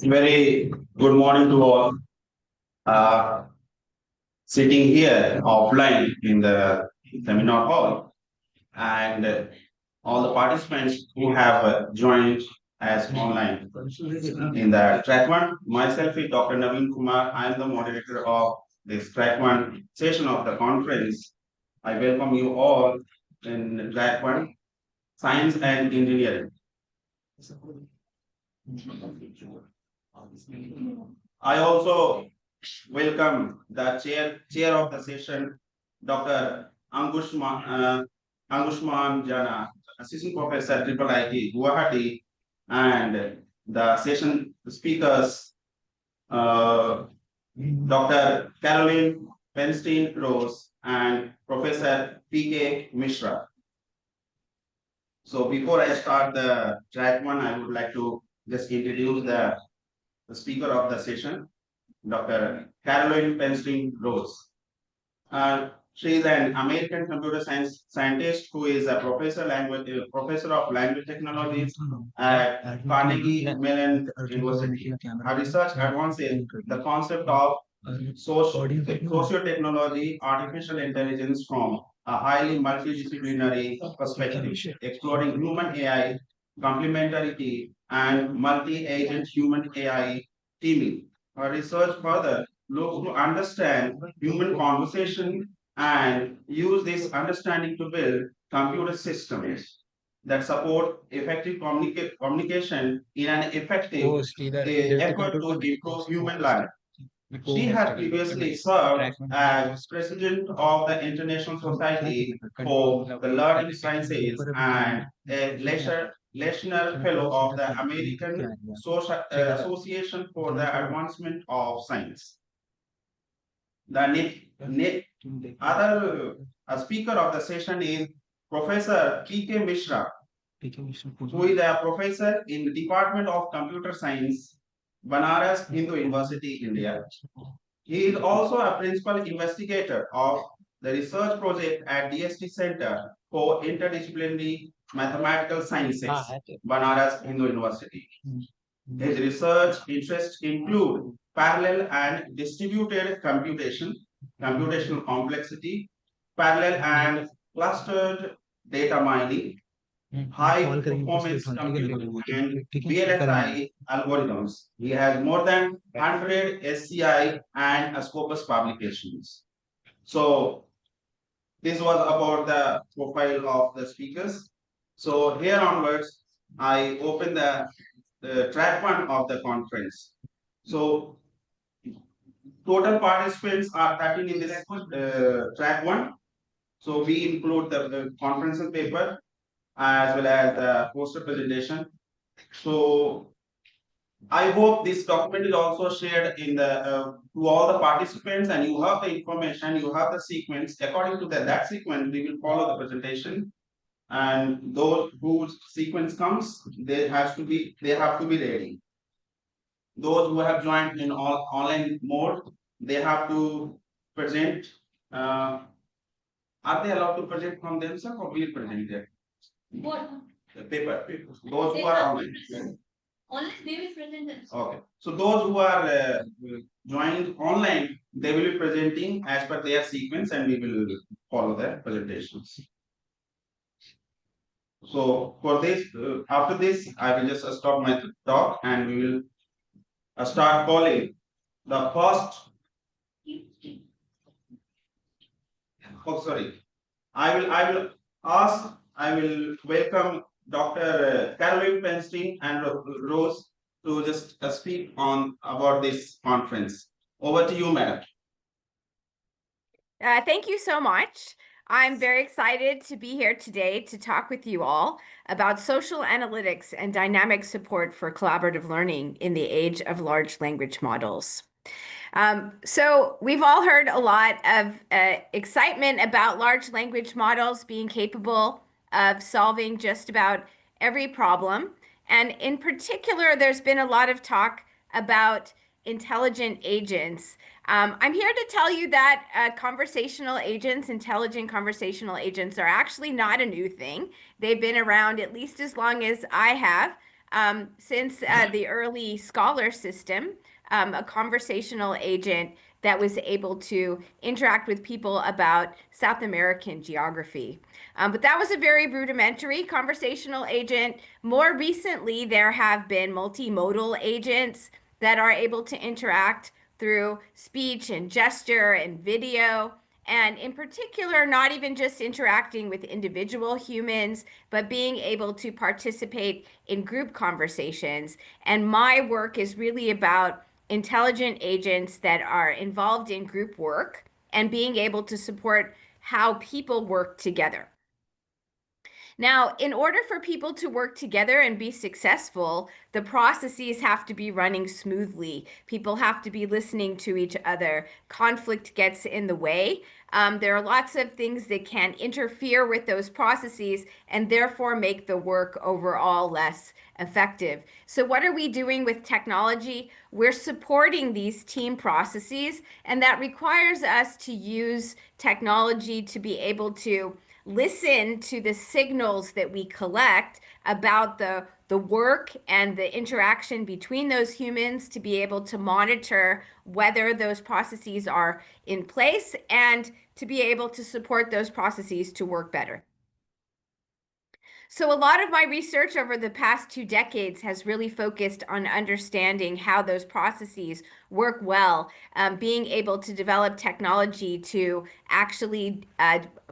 Very good morning to all. Uh, Sitting here offline in the seminar hall, and all the participants who have joined as online in the Track1. Myself is Dr. Naveen Kumar. I am the moderator of this Track1 session of the conference. I welcome you all in Track1 Science and Engineering. I also welcome the chair of the session, Dr. Angushman Jana, Assistant Professor Triple IT Guwahati, and the session speakers, Dr. Caroline Penstein Rose and Professor P.K. Mishra. So before I start the Track1, I would like to just introduce the speaker of the session, Dr. Caroline Penstein Rose. She is an American computer science scientist who is a professor of language technologies at Carnegie Mellon University. Her research advances the concept of socio-technology, artificial intelligence from a highly multidisciplinary perspective, exploring human AI complementarity and multi-agent human AI teaming. Her research further looks to understand human conversation and use this understanding to build computer systems that support effective communication in an effective effort to improve human life. She had previously served as president of the International Society for the Learning Sciences and a Leshner Fellow of the American Association for the Advancement of Science. The other speaker of the session is Professor P.K. Mishra, who is a professor in the Department of Computer Science, Banaras Hindu University, India. He is also a principal investigator of the research project at DST Center for Interdisciplinary Mathematical Sciences, Banaras Hindu University. His research interests include parallel and distributed computation, computational complexity, parallel and clustered data mining, high performance computing, and VLSI algorithms. He has more than 100 SCI and Scopus publications. So this was about the profile of the speakers. So here onwards, I open the Track1 of the conference. So total participants are 13 in this Track1. So we include the conference paper as well as the poster presentation. So I hope this document is also shared in the to all the participants, and you have the information, you have the sequence. According to that sequence, we will follow the presentation. And those whose sequence comes, they have to be ready. Those who have joined in all online mode, they have to present. Are they allowed to present from themselves, or will present there? What? The paper. Those who are online. Online, they will present themselves. Okay. So those who are joined online, they will be presenting as per their sequence, and we will follow their presentations. So for this, after this, I will just stop my talk, and we will start calling the first. Oh, sorry. I will ask, I will welcome Dr. Caroline Penstein and Rose to just speak on about this conference. Over to you, madam. Thank you so much. I'm very excited to be here today to talk with you all about social analytics and dynamic support for collaborative learning in the age of large language models. So we've all heard a lot of excitement about large language models being capable of solving just about every problem. And in particular, there's been a lot of talk about intelligent agents. I'm here to tell you that conversational agents, intelligent conversational agents, are actually not a new thing. They've been around at least as long as I have, since the early scholar system, a conversational agent that was able to interact with people about South American geography. But that was a very rudimentary conversational agent. More recently, there have been multimodal agents that are able to interact through speech and gesture and video. And in particular, not even just interacting with individual humans, but being able to participate in group conversations. And my work is really about intelligent agents that are involved in group work and being able to support how people work together. Now, in order for people to work together and be successful, the processes have to be running smoothly. People have to be listening to each other. Conflict gets in the way. There are lots of things that can interfere with those processes and therefore make the work overall less effective. So, what are we doing with technology? We're supporting these team processes, and that requires us to use technology to be able to listen to the signals that we collect about the work and the interaction between those humans to be able to monitor whether those processes are in place and to be able to support those processes to work better. So, a lot of my research over the past 2 decades has really focused on understanding how those processes work well, being able to develop technology to actually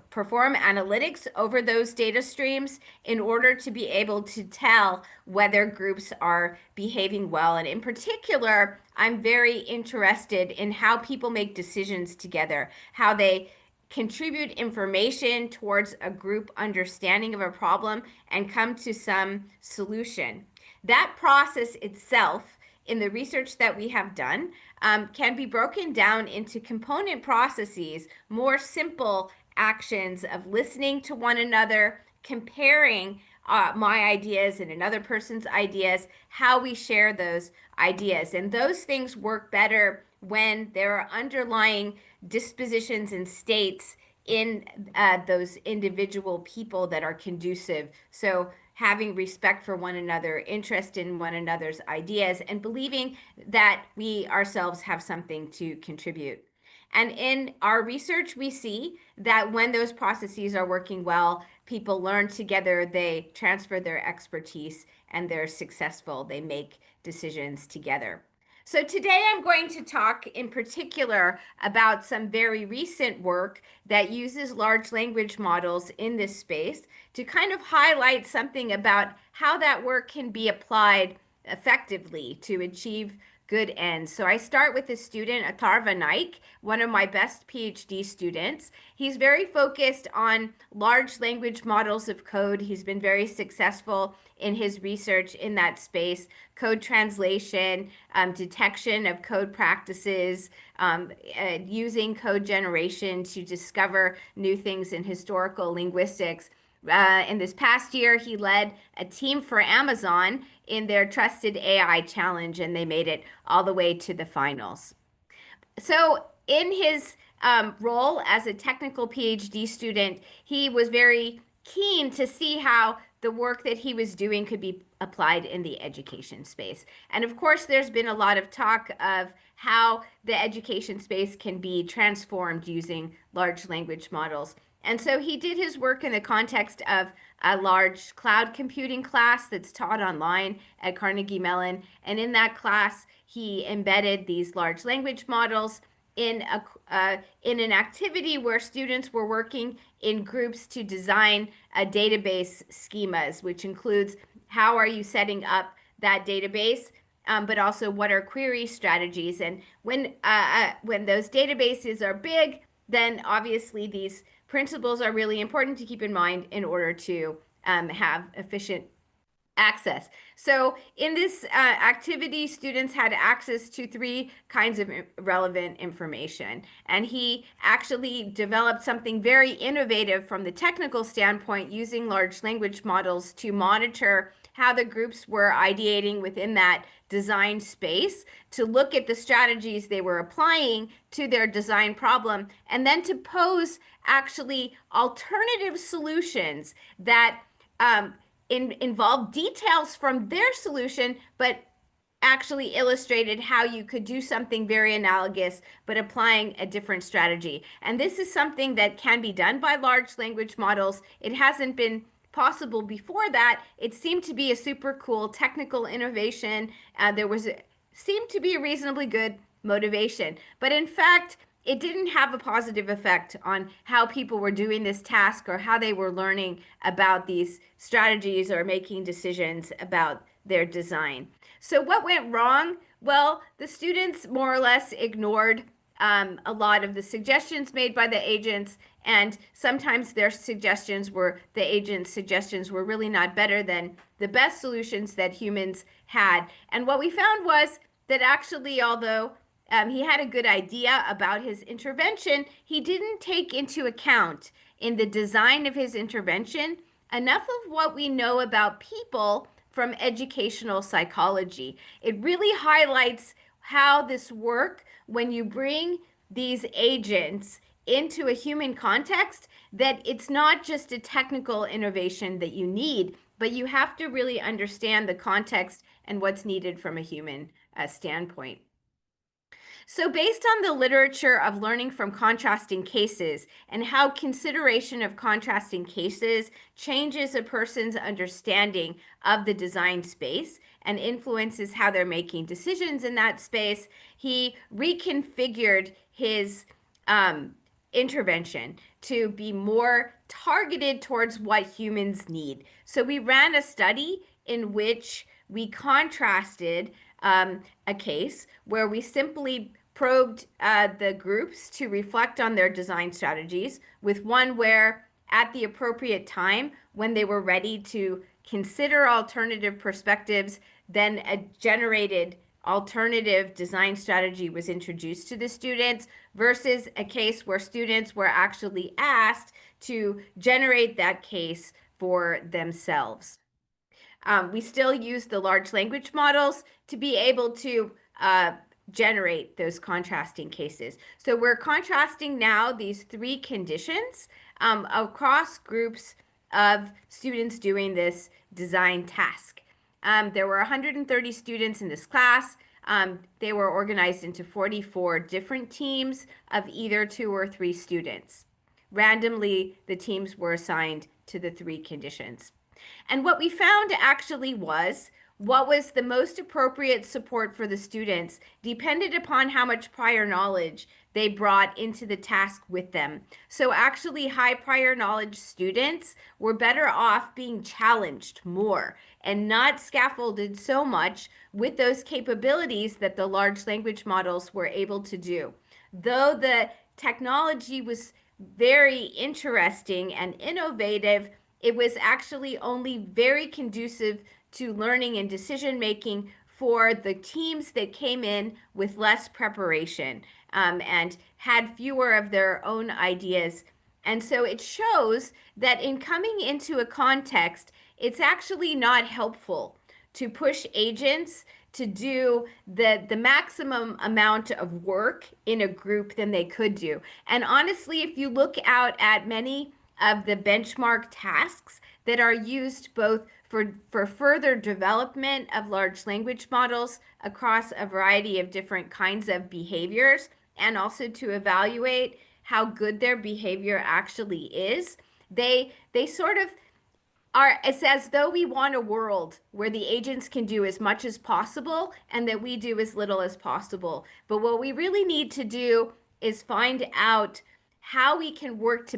perform analytics over those data streams in order to be able to tell whether groups are behaving well. And in particular, I'm very interested in how people make decisions together, how they contribute information towards a group understanding of a problem and come to some solution. That process itself, in the research that we have done, can be broken down into component processes, more simple actions of listening to one another, comparing my ideas and another person's ideas, how we share those ideas. And those things work better when there are underlying dispositions and states in those individual people that are conducive. So having respect for one another, interest in one another's ideas, and believing that we ourselves have something to contribute. And in our research, we see that when those processes are working well, people learn together, they transfer their expertise, and they're successful. They make decisions together. So today I'm going to talk in particular about some very recent work that uses large language models in this space to kind of highlight something about how that work can be applied effectively to achieve good ends. So I start with the student Atharva Naik, one of my best PhD students. He's very focused on large language models of code. He's been very successful in his research in that space, code translation, detection of code practices, using code generation to discover new things in historical linguistics. In this past year, he led a team for Amazon in their Trusted AI Challenge, and they made it all the way to the finals. So, in his role as a technical PhD student, he was very keen to see how the work that he was doing could be applied in the education space. And of course, there's been a lot of talk of how the education space can be transformed using large language models. And so he did his work in the context of a large cloud computing class that's taught online at Carnegie Mellon. And in that class, he embedded these large language models in an activity where students were working in groups to design database schemas, which includes how are you setting up that database, but also what are query strategies. And when those databases are big, then obviously these principles are really important to keep in mind in order to have efficient access. So in this activity, students had access to three kinds of relevant information. And he actually developed something very innovative from the technical standpoint using large language models to monitor how the groups were ideating within that design space, to look at the strategies they were applying to their design problem, and then to pose actually alternative solutions that involve details from their solution, but actually illustrated how you could do something very analogous, but applying a different strategy. And this is something that can be done by large language models. It hasn't been possible before that. It seemed to be a super cool technical innovation. Seemed to be a reasonably good motivation. But in fact, it didn't have a positive effect on how people were doing this task or how they were learning about these strategies or making decisions about their design. So what went wrong? Well, the students more or less ignored a lot of the suggestions made by the agents, and sometimes the agents' suggestions were really not better than the best solutions that humans had. And what we found was that actually, although he had a good idea about his intervention, he didn't take into account in the design of his intervention enough of what we know about people from educational psychology. It really highlights how this works when you bring these agents into a human context, that it's not just a technical innovation that you need, but you have to really understand the context and what's needed from a human standpoint. So, based on the literature of learning from contrasting cases and how consideration of contrasting cases changes a person's understanding of the design space and influences how they're making decisions in that space, he reconfigured his intervention to be more targeted towards what humans need. So, we ran a study in which we contrasted a case where we simply probed the groups to reflect on their design strategies, with one where at the appropriate time, when they were ready to consider alternative perspectives, then a generated alternative design strategy was introduced to the students, versus a case where students were actually asked to generate that case for themselves. We still use the large language models to be able to generate those contrasting cases. So we're contrasting now these three conditions across groups of students doing this design task. There were 130 students in this class. They were organized into 44 different teams of either 2 or 3 students. Randomly, the teams were assigned to the 3 conditions. And what we found actually was what was the most appropriate support for the students depended upon how much prior knowledge they brought into the task with them. So actually, high prior knowledge students were better off being challenged more and not scaffolded so much with those capabilities that the large language models were able to do. Though the technology was very interesting and innovative, it was actually only very conducive to learning and decision making for the teams that came in with less preparation and had fewer of their own ideas. And so it shows that in coming into a context, it's actually not helpful to push agents to do the maximum amount of work in a group than they could do. And honestly, if you look out at many of the benchmark tasks that are used both for further development of large language models across a variety of different kinds of behaviors, and also to evaluate how good their behavior actually is, they sort of are, it's as though we want a world where the agents can do as much as possible and that we do as little as possible. But what we really need to do is find out how we can work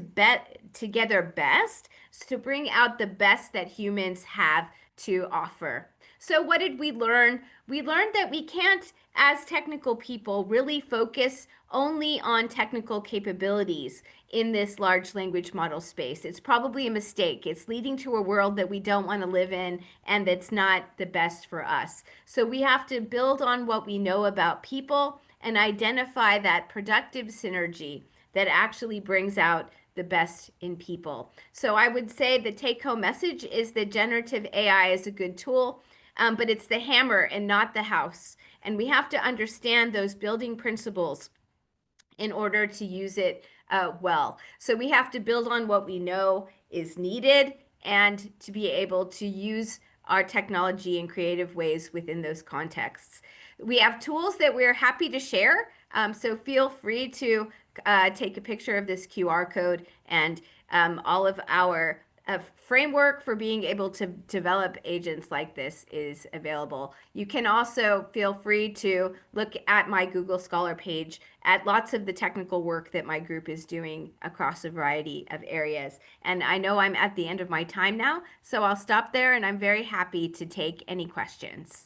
together best to bring out the best that humans have to offer. So what did we learn? We learned that we can't, as technical people, really focus only on technical capabilities in this large language model space. It's probably a mistake. It's leading to a world that we don't want to live in and that's not the best for us. So we have to build on what we know about people and identify that productive synergy that actually brings out the best in people. So I would say the take-home message is that generative AI is a good tool, but it's the hammer and not the house. And we have to understand those building principles in order to use it well. So we have to build on what we know is needed and to be able to use our technology in creative ways within those contexts. We have tools that we're happy to share. So feel free to take a picture of this QR code and all of our framework for being able to develop agents like this is available. You can also feel free to look at my Google Scholar page at lots of the technical work that my group is doing across a variety of areas. And I know I'm at the end of my time now, so I'll stop there and I'm very happy to take any questions.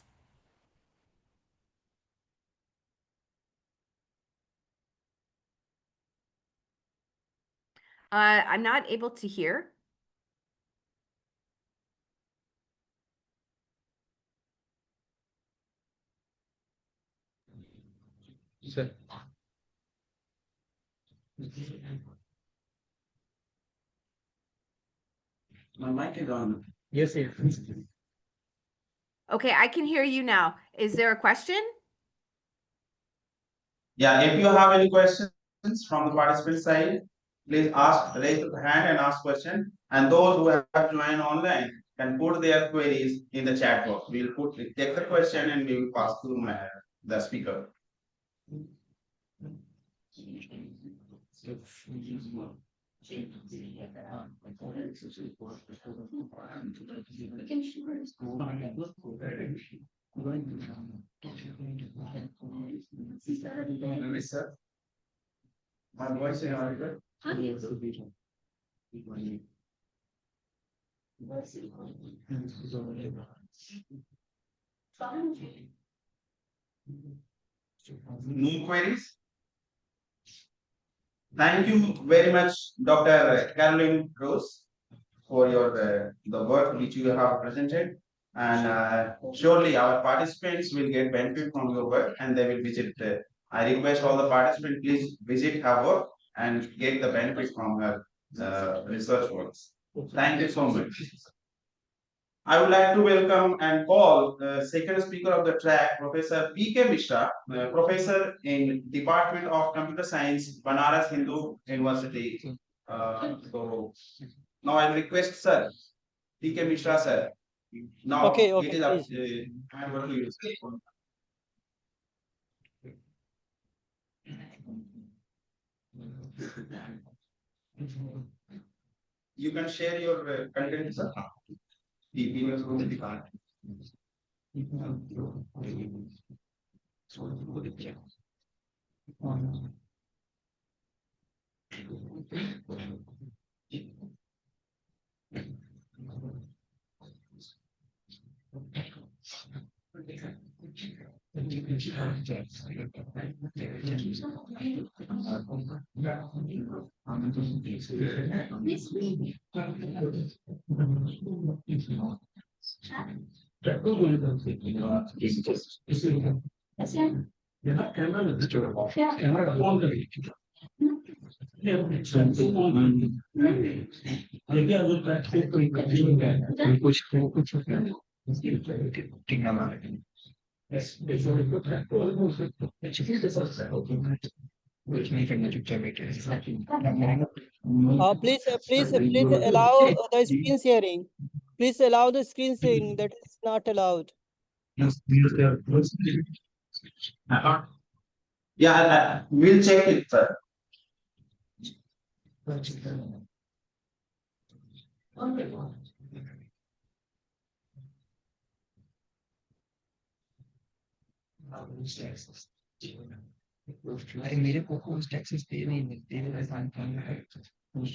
I'm not able to hear. My mic is on. Yes, yes. Okay, I can hear you now. Is there a question? Yeah, if you have any questions from the participant side, please raise the hand and ask question. And those who have joined online can put their queries in the chat box. We'll take the question and we will pass through the speaker. My voice is audible. No queries? Thank you very much, Dr. Caroline Rose, for your the work which you have presented. And surely our participants will get benefit from your work and they will visit. I request all the participants, please visit her work and get the benefit from her research works. Thank you so much. I would like to welcome and call the second speaker of the track, Professor P.K. Mishra, Professor in Department of Computer Science, Banaras Hindu University. So now I request Sir, P.K. Mishra Sir. Now Okay, it is up, please. hand over to you. You can share your content, sir. The videos will be fine. Please allow the screen sharing. Please allow the screen sharing. That is not allowed. Yeah, we'll check it, sir. अरे मेरे को post taxes पे नहीं मिलते हैं राजस्थान में post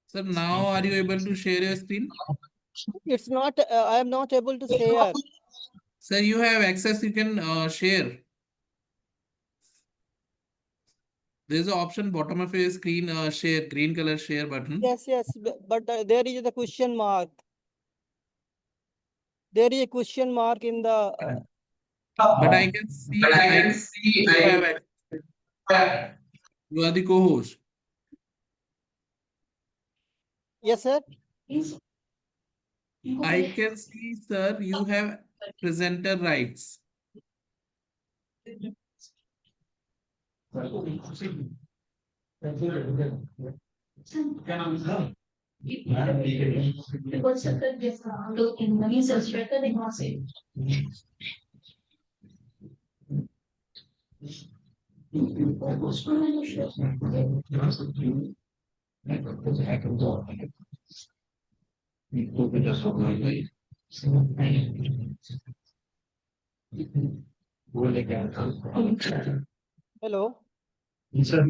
Sir, now are you able to share your screen? It's not, I am not able to share. Sir, you have access, you can share. There's an option bottom of your screen, share, green color share button. Yes, yes, but there is the question mark. There is a question mark in the. But I can see, you have access. You are the co-host. Yes, sir. I can see, sir, you have presenter rights. Hello. Sir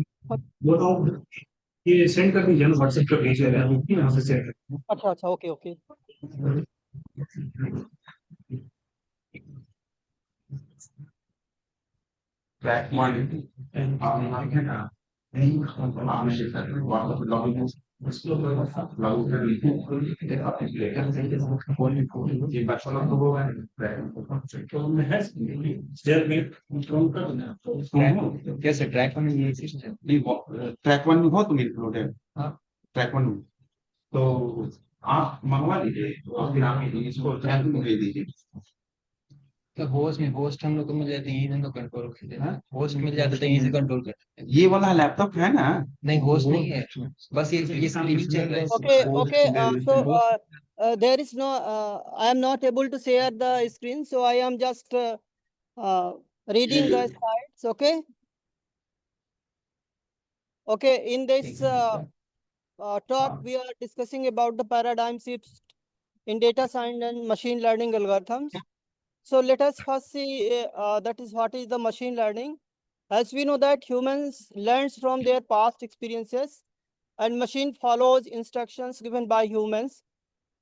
वो तो ये send कर दीजिए ना WhatsApp पे भेज देना यहाँ से सेंड अच्छा अच्छा, ओके ओके. Track1 कैसे ट्रैक में ये सिस्टम Track1 में हो तुम इंक्लूडेड? हाँ, Track1 में तो आप मंगवा लीजिए और फिर आप इसको Track में भेज दीजिए. तो होस्ट हम लोग को मिल जाते हैं इजी तो कंट्रोल करते हैं होस्ट मिल जाते तो इजी कंट्रोल करते हैं ये वाला लैपटॉप है ना? नहीं होस्ट नहीं है बस ये स्क्रीनिंग चल रहा है Okay, okay. So there is no. I am not able to share the screen, so I am just reading the slides. Okay. Okay. In this talk, we are discussing about the paradigm shifts in data science and machine learning algorithms. So let us first see that is what is the machine learning. As we know that humans learns from their past experiences and machine follows instructions given by humans.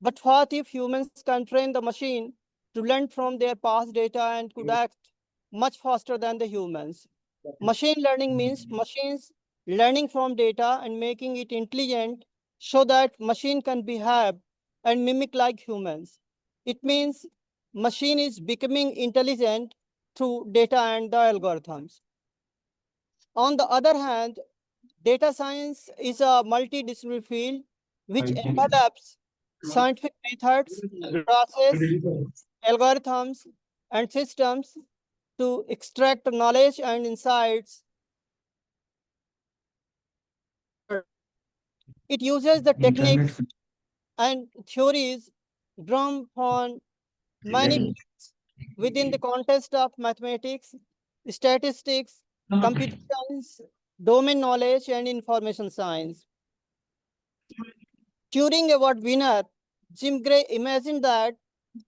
But what if humans can train the machine to learn from their past data and could act much faster than the humans? Machine learning means machines learning from data and making it intelligent so that machine can behave and mimic like humans. It means machine is becoming intelligent through data and the algorithms. On the other hand, data science is a multidisciplinary field which envelops scientific methods, process, algorithms, and systems to extract knowledge and insights. It uses the techniques and theories drawn from many fields within the context of mathematics, statistics, computer science, domain knowledge, and information science. Turing Award winner Jim Gray imagined that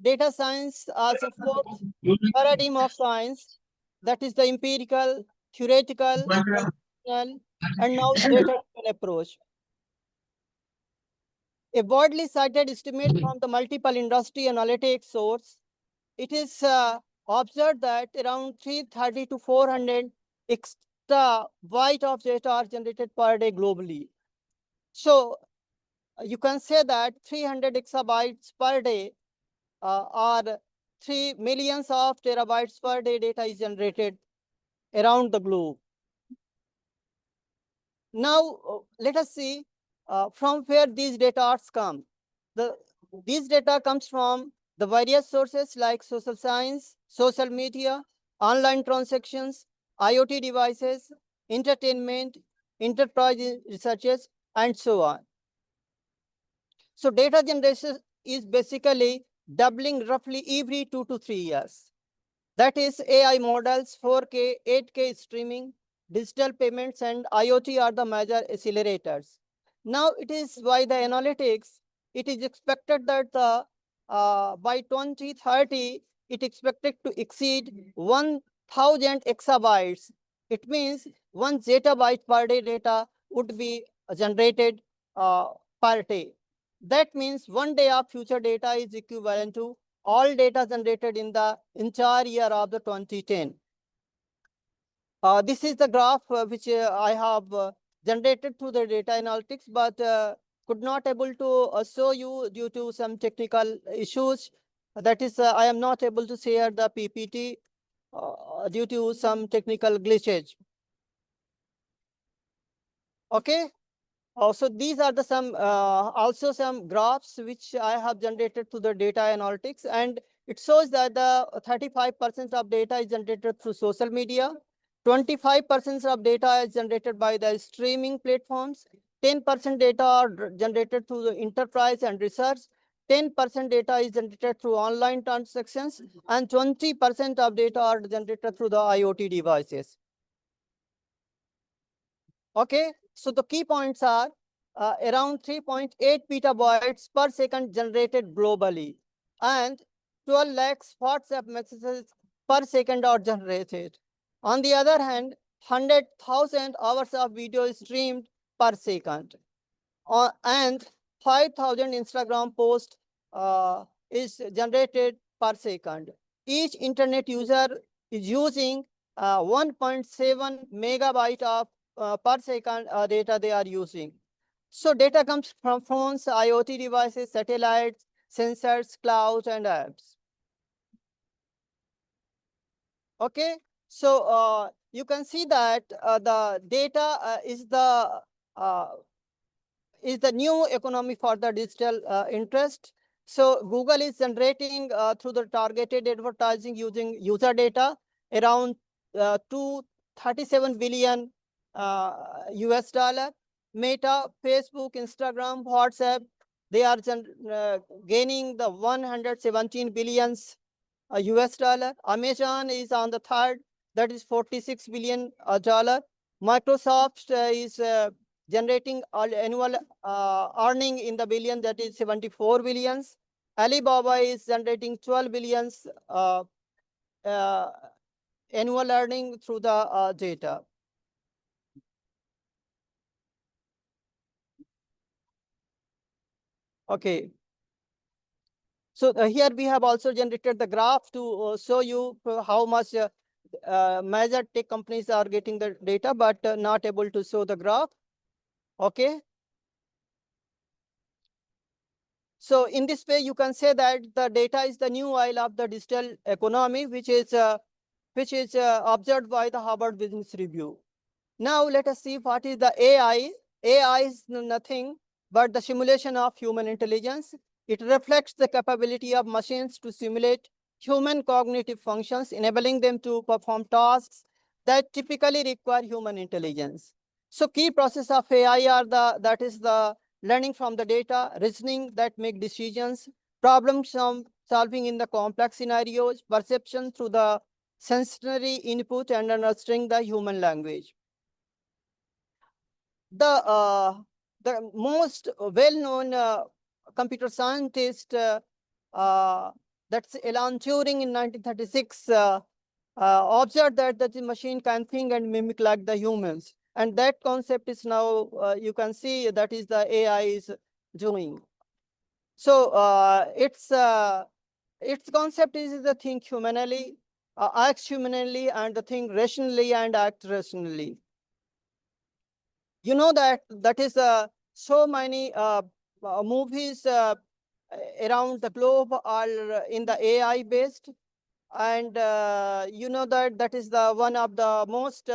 data science as a fourth paradigm of science, that is the empirical, theoretical, computational, and now data-driven approach. A widely cited estimate from the multiple industry analytics source, it is observed that around 330 to 400 exabytes of data are generated per day globally. So you can say that 300 exabytes per day or 3 millions of terabytes per day data is generated around the globe. Now, let us see from where these data come. These data comes from the various sources like social science, social media, online transactions, IoT devices, entertainment, enterprise researches, and so on. So data generation is basically doubling roughly every 2 to 3 years. That is AI models, 4K, 8K streaming, digital payments, and IoT are the major accelerators. Now it is by the analytics, it is expected that by 2030, it expected to exceed 1,000 exabytes. It means 1 zettabyte per day data would be generated per day. That means 1 day of future data is equivalent to all data generated in the entire year of the 2010. This is the graph which I have generated through the data analytics, but could not able to show you due to some technical issues. That is, I am not able to share the PPT due to some technical glitches. Okay. So these are the some also some graphs which I have generated through the data analytics, and it shows that the 35% of data is generated through social media, 25% of data is generated by the streaming platforms, 10% data are generated through the enterprise and research, 10% data is generated through online transactions, and 20% of data are generated through the IoT devices. Okay, so the key points are around 3.8 petabytes per second generated globally, and 12 lakhs WhatsApp messages per second are generated. On the other hand, 100,000 hours of video is streamed per second, and 5,000 Instagram posts is generated per second. Each internet user is using 1.7 megabyte of per second data they are using. So data comes from phones, IoT devices, satellites, sensors, clouds, and apps. Okay, so you can see that the data is the new economy for the digital interest. So Google is generating through the targeted advertising using user data around 237 billion US dollar. Meta, Facebook, Instagram, WhatsApp, they are gaining the 117 billions US dollar. Amazon is on the third, that is 46 billion dollar. Microsoft is generating annual earning in the billion, that is 74 billions. Alibaba is generating 12 billions annual earning through the data. Okay. So here we have also generated the graph to show you how much major tech companies are getting the data, but not able to show the graph. Okay. So in this way, you can say that the data is the new oil of the digital economy, which is observed by the Harvard Business Review. Now let us see what is the AI. AI is nothing but the simulation of human intelligence. It reflects the capability of machines to simulate human cognitive functions, enabling them to perform tasks that typically require human intelligence. So key process of AI are that is the learning from the data, reasoning that make decisions, problem solving in the complex scenarios, perception through the sensory input, and understanding the human language. The most well-known computer scientist, that's Alan Turing in 1936, observed that the machine can think and mimic like the humans. And that concept is now, you can see that is the AI is doing. So its concept is the think humanly, act humanly, and the think rationally and act rationally. You know that is so many movies around the globe are in the AI based, and you know that is the one of the most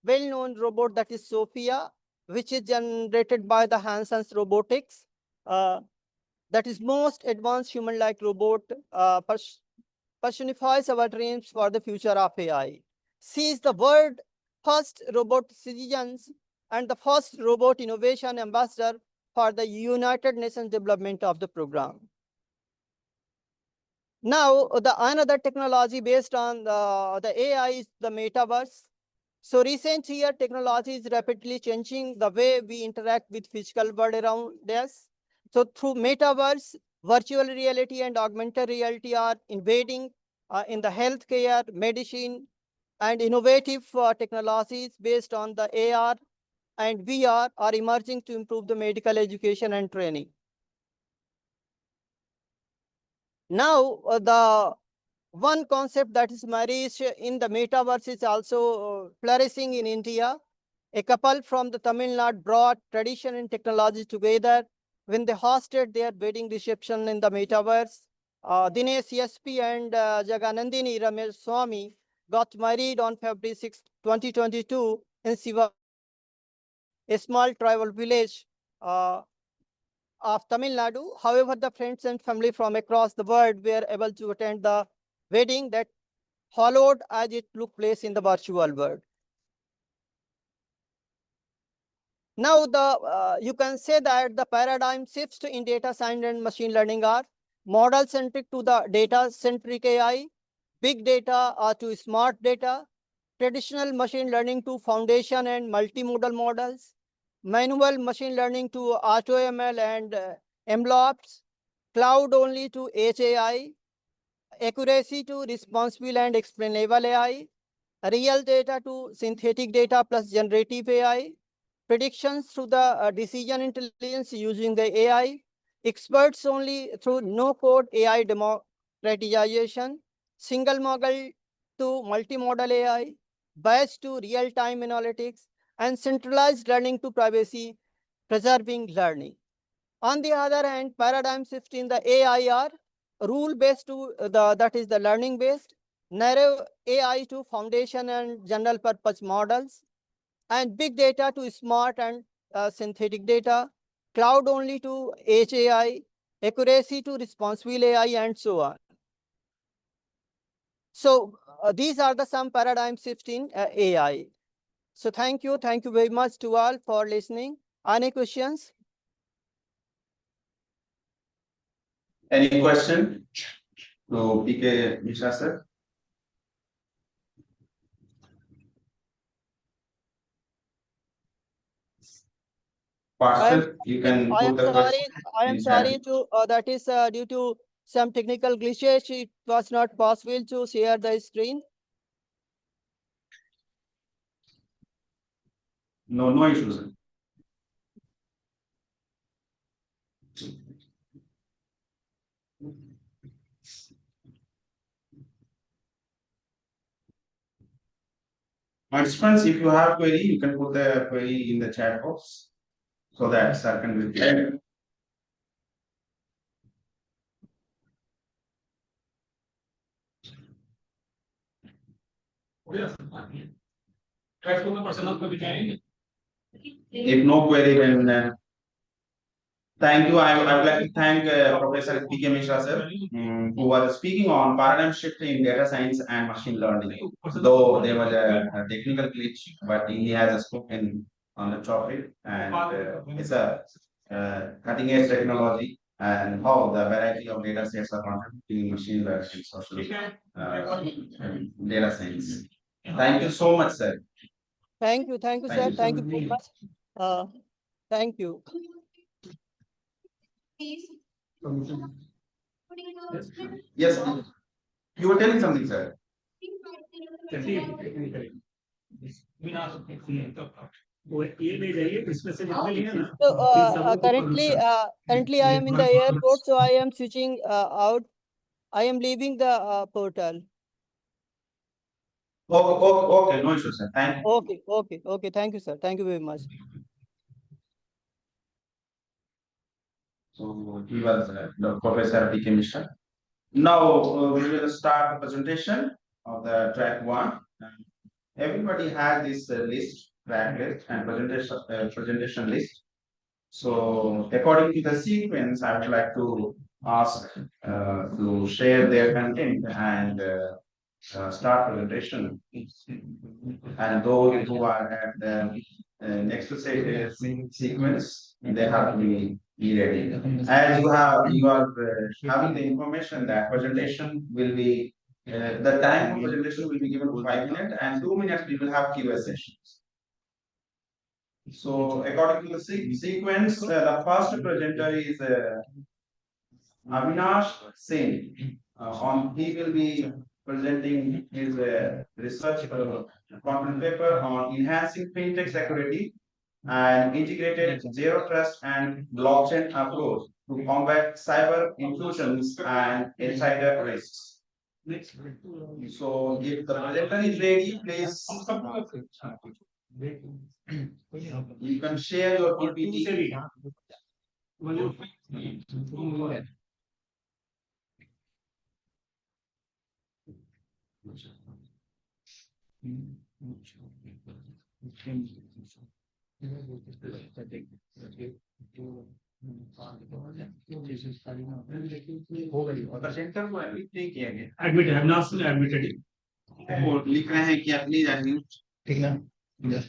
well-known robot, that is Sophia, which is generated by the Hansen's Robotics. That is most advanced human-like robot, personifies our dreams for the future of AI. She is the world first robot citizens and the first robot innovation ambassador for the United Nations development of the program. Now, the another technology based on the AI is the metaverse. So recent year technology is rapidly changing the way we interact with physical world around us. So through metaverse, virtual reality and augmented reality are invading in the healthcare, medicine, and innovative technologies based on the AR and VR are emerging to improve the medical education and training. Now, the one concept that is marriage in the metaverse is also flourishing in India. A couple from the Tamil Nadu brought tradition and technology together when they hosted their wedding reception in the metaverse. Dinesh SP and Jaganandini Ramesh Swami got married on February 6, 2022 in Siva, a small tribal village of Tamil Nadu. However, the friends and family from across the world were able to attend the wedding that followed as it took place in the virtual world. Now, you can say that the paradigm shifts in data science and machine learning are model-centric to the data-centric AI, big data to smart data, traditional machine learning to foundation and multimodal models, manual machine learning to AutoML and MLOps, cloud only to HAI, accuracy to responsible and explainable AI, real data to synthetic data plus generative AI, predictions through the decision intelligence using the AI, experts only through no-code AI democratization, single model to multimodal AI, bias to real-time analytics, and centralized learning to privacy-preserving learning. On the other hand, paradigm shift in the AI are rule-based to that is the learning-based, narrow AI to foundation and general purpose models, and big data to smart and synthetic data, cloud only to HAI, accuracy to responsible AI, and so on. So these are the some paradigm shifts in AI. So thank you very much to all for listening. Any questions? Any question to PK Mishra sir? Pastor, you can I put am the sorry. question. I am in sorry chat. to that is due to some technical glitches. It was not possible to share the screen. No issues. Participants, if you have query, you can put the query in the chat box so that sir can reply. If no query, then thank you. I would like to thank Professor P.K. Mishra sir, who was speaking on paradigm shift in data science and machine learning. Though there was a technical glitch, but he has spoken on the topic, and it's a cutting edge technology and how the variety of data sets are contributing in machine learning and social and data science. Thank you so much, sir. Thank you, sir. Thank you very much. Thank you. Yes, you were telling something, sir. So currently I am in the airport, so I am switching out. I am leaving the portal. Okay, no issue, sir. Thank you. Okay. Thank you, sir. Thank you very much. So he was the Professor P.K. Mishra. Now we will start the presentation of the track one. Everybody has this list, track list, and presentation list. So according to the sequence, I would like to ask to share their content and start presentation. And those who are at the next sequence, they have to be ready. As you are having the information that presentation will be The time for presentation will be given 5 minutes and 2 minutes we will have Q&A sessions. So according to the sequence, the first presenter is Avinash Singh. He will be presenting his research conference paper on enhancing fintech security and integrated zero trust and blockchain approach to combat cyber intrusions and insider risks. So if the presenter is ready, please you can share your PPT. Presenter को admit नहीं किया गया. Admitted, I'm not still admitted. वो लिख रहे हैं कि अपनी जानिए. ठीक ना देख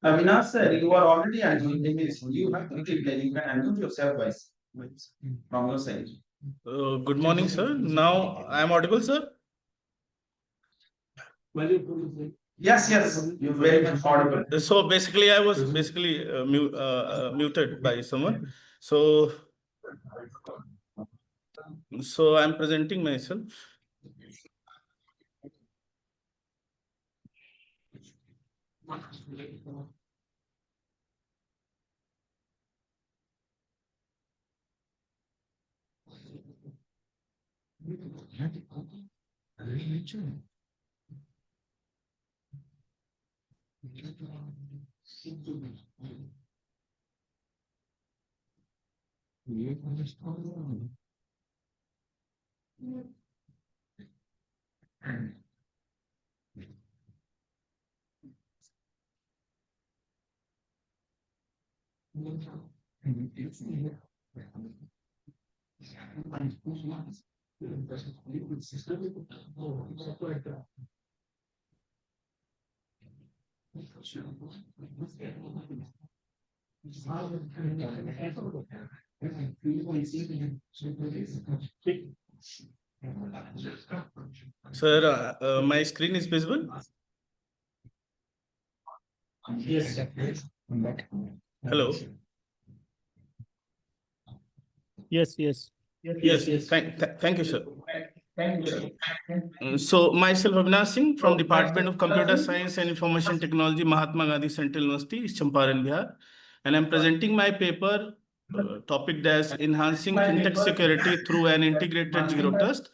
Avinash sir, you are already unmuted. You have to click there. You can unmute yourself from your side. Good morning, sir. Now I am audible, sir. Yes, you're very much audible. So basically, I was muted by someone. So I'm presenting myself. Sir, my screen is visible. Yes. Hello. Yes. Yes. Thank you, sir. So myself Avinash Singh from Department of Computer Science and Information Technology, Mahatma Gandhi Central University, Champaran, Bihar, and I'm presenting my paper topic as enhancing fintech security through an integrated zero trust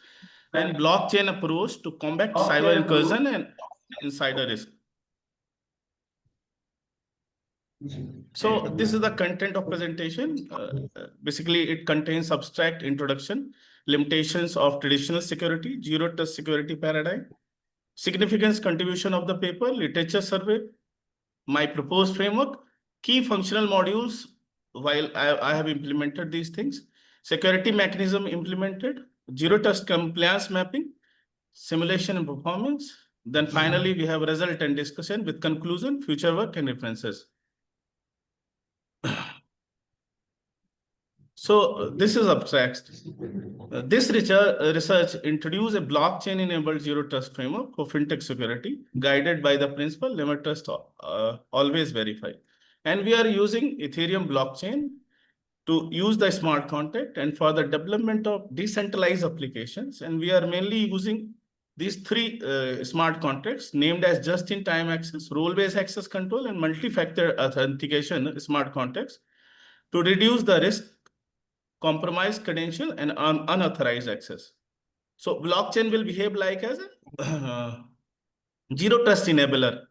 and blockchain approach to combat cyber incursion and insider risk. So this is the content of presentation. Basically, it contains abstract introduction, limitations of traditional security, zero trust security paradigm, significance contribution of the paper, literature survey, my proposed framework, key functional modules while I have implemented these things, security mechanism implemented, zero trust compliance mapping, simulation and performance. Then finally, we have result and discussion with conclusion, future work and references. So this is abstract. This research introduced a blockchain-enabled zero trust framework for fintech security, guided by the principle never trust, always verify. And we are using Ethereum blockchain to use the smart contract and for the development of decentralized applications. And we are mainly using these three smart contracts named as just-in-time access, role-based access control, and multi-factor authentication smart contracts to reduce the risk, compromised credential, and unauthorized access. So blockchain will behave like as a zero trust enabler.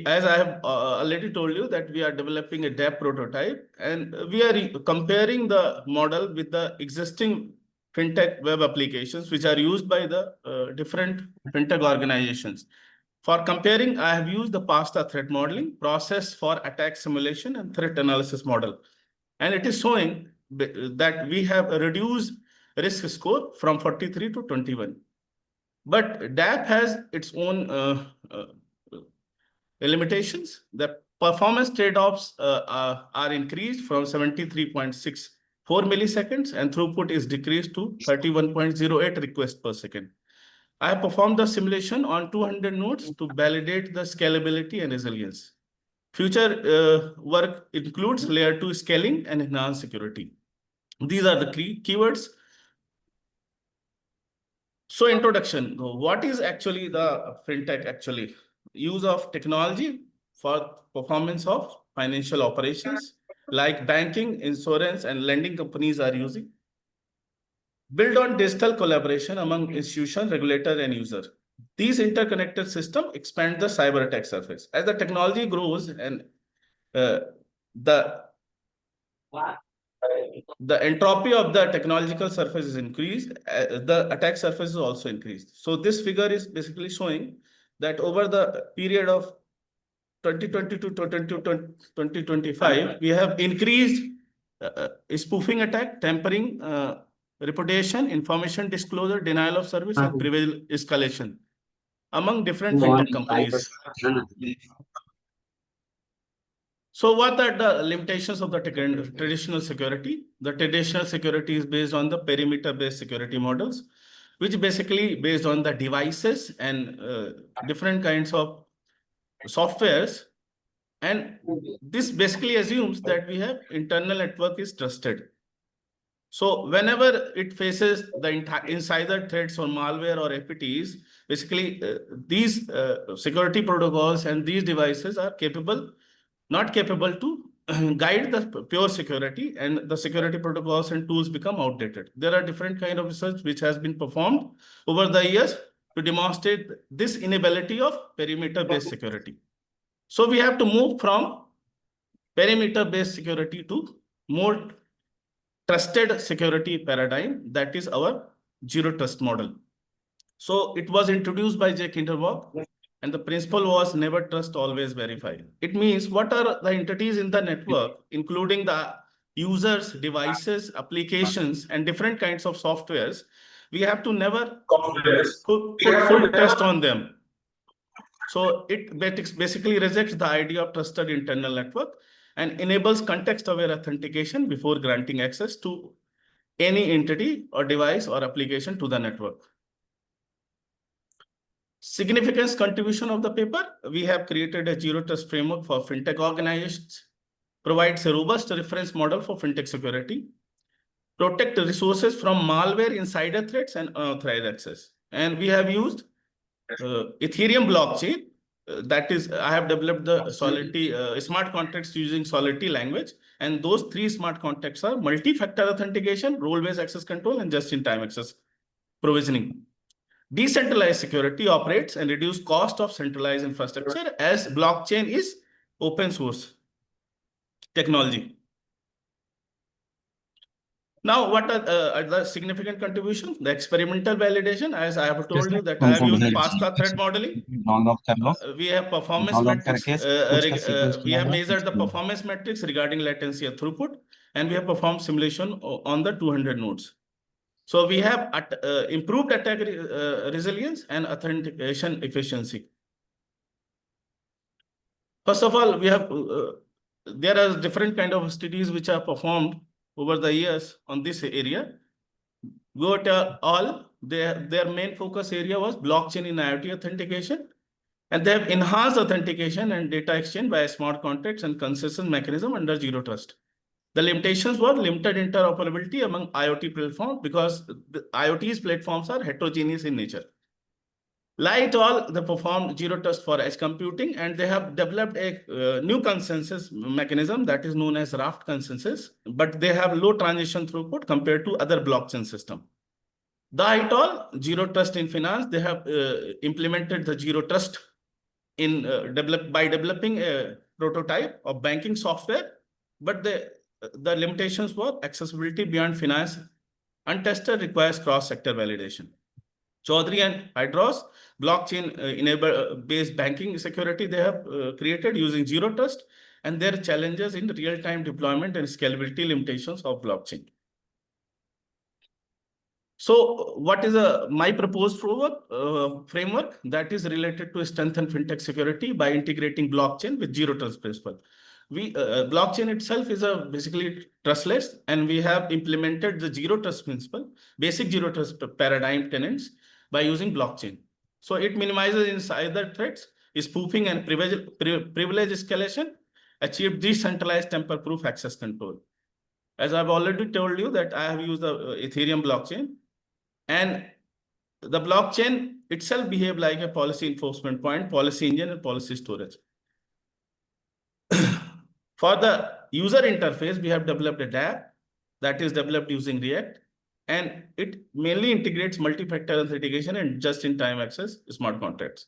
As I have already told you, that we are developing a DApp prototype, and we are comparing the model with the existing fintech web applications which are used by the different fintech organizations. For comparing, I have used the PASTA threat modeling, process for attack simulation, and threat analysis model. And it is showing that we have reduced risk score from 43 to 21. But DApp has its own limitations. The performance trade-offs are increased from 73.64 milliseconds and throughput is decreased to 31.08 requests per second. I have performed the simulation on 200 nodes to validate the scalability and resilience. Future work includes layer 2 scaling and enhanced security. These are the keywords. So introduction, what is actually the fintech actually? Use of technology for performance of financial operations like banking, insurance, and lending companies are using. Build on digital collaboration among institution, regulator, and user. These interconnected systems expand the cyber attack surface. As the technology grows and the entropy of the technological surface is increased, the attack surface is also increased. So this figure is basically showing that over the period of 2020 to 2025, we have increased spoofing attack, tampering, reputation, information disclosure, denial of service, and privilege escalation among different fintech companies. So what are the limitations of the traditional security? The traditional security is based on the perimeter-based security models, which basically based on the devices and different kinds of softwares. And this basically assumes that we have internal network is trusted. So whenever it faces the insider threats or malware or APTs, basically these security protocols and these devices are not capable to guide the pure security, and the security protocols and tools become outdated. There are different kind of research which has been performed over the years to demonstrate this inability of perimeter-based security. So we have to move from perimeter-based security to more trusted security paradigm. That is our zero trust model. So it was introduced by Jack Hinterwalk, and the principle was never trust, always verify. It means what are the entities in the network, including the users, devices, applications, and different kinds of softwares, we have to never put full trust on them. So it basically rejects the idea of trusted internal network and enables context-aware authentication before granting access to any entity or device or application to the network. Significance contribution of the paper, we have created a zero trust framework for fintech organizations, provides a robust reference model for fintech security, protect resources from malware, insider threats, and unauthorized access. And we have used Ethereum blockchain. That is, I have developed the Solidity smart contracts using Solidity language. And those 3 smart contracts are multi-factor authentication, role-based access control, and just-in-time access provisioning. Decentralized security operates and reduce cost of centralized infrastructure as blockchain is open source technology. Now, what are the significant contributions? The experimental validation, as I have told you that I have used Pascal threat modeling. We have performance metrics. We have measured the performance metrics regarding latency and throughput, and we have performed simulation on the 200 nodes. So we have improved attack resilience and authentication efficiency. First of all, we have there are different kind of studies which are performed over the years on this area. Got all their main focus area was blockchain in IoT authentication, and they have enhanced authentication and data exchange by smart contracts and consensus mechanism under zero trust. The limitations were limited interoperability among IoT platforms because the IoT's platforms are heterogeneous in nature. Like all, they performed zero trust for edge computing, and they have developed a new consensus mechanism that is known as raft consensus, but they have low transition throughput compared to other blockchain system. The ITOL, zero trust in finance, they have implemented the zero trust in by developing a prototype of banking software, but the limitations were accessibility beyond finance. Untested requires cross-sector validation. Chaudhary and Hydros, blockchain based banking security they have created using zero trust, and their challenges in real-time deployment and scalability limitations of blockchain. So what is my proposed framework that is related to strengthen fintech security by integrating blockchain with zero trust principle. Blockchain itself is basically trustless, and we have implemented the zero trust principle, basic zero trust paradigm tenets by using blockchain. So it minimizes insider threats, spoofing, and privilege escalation, achieve decentralized tamper-proof access control. As I've already told you that I have used the Ethereum blockchain, and the blockchain itself behave like a policy enforcement point, policy engine, and policy storage. For the user interface, we have developed a dApp that is developed using React, and it mainly integrates multi-factor authentication and just-in-time access smart contracts.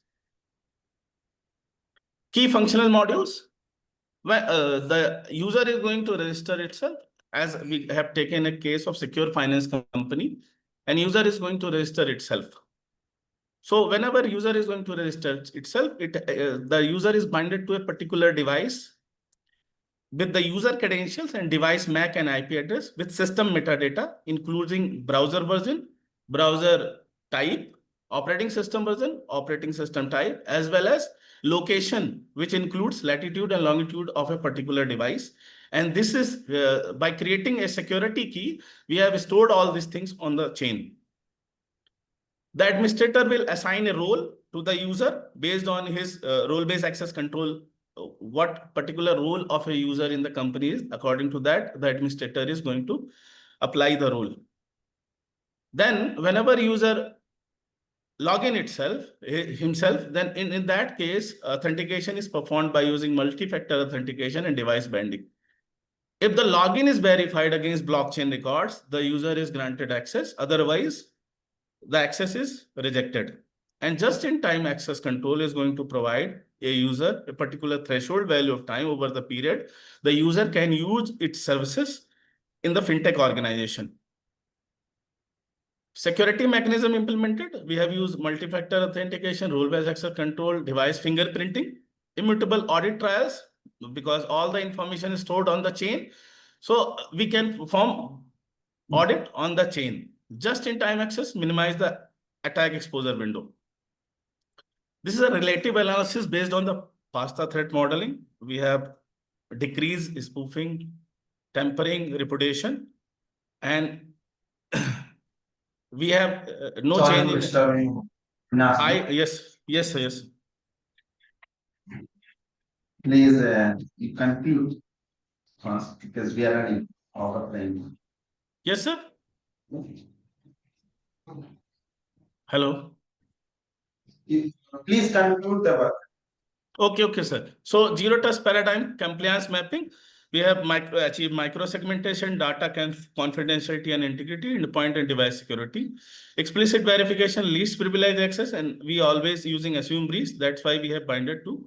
Key functional modules. The user is going to register itself, as we have taken a case of secure finance company, and user is going to register itself. So whenever user is going to register itself, the user is binded to a particular device with the user credentials and device MAC and IP address with system metadata, including browser version, browser type, operating system version, operating system type, as well as location, which includes latitude and longitude of a particular device. And this is by creating a security key, we have stored all these things on the chain. The administrator will assign a role to the user based on his role-based access control. What particular role of a user in the company is, according to that, the administrator is going to apply the role. Then whenever user login himself, then in that case, authentication is performed by using multi-factor authentication and device banding. If the login is verified against blockchain records, the user is granted access. Otherwise, the access is rejected. And just-in-time access control is going to provide a user a particular threshold value of time over the period the user can use its services in the fintech organization. Security mechanism implemented. We have used multi-factor authentication, role-based access control, device fingerprinting, immutable audit trials, because all the information is stored on the chain. So we can perform audit on the chain. Just-in-time access, minimize the attack exposure window. This is a relative analysis based on the pasta threat modeling. We have decrease spoofing, tampering, reputation, and we have no Sorry change for in. disturbing. Yes. Please, you conclude first because we are running out of time. Yes, sir. Hello. Please conclude the work. Okay, sir. So zero trust paradigm compliance mapping. We have achieved micro segmentation, data confidentiality and integrity, endpoint and device security, explicit verification, least privilege access, and we always using assume breach. That's why we have binded to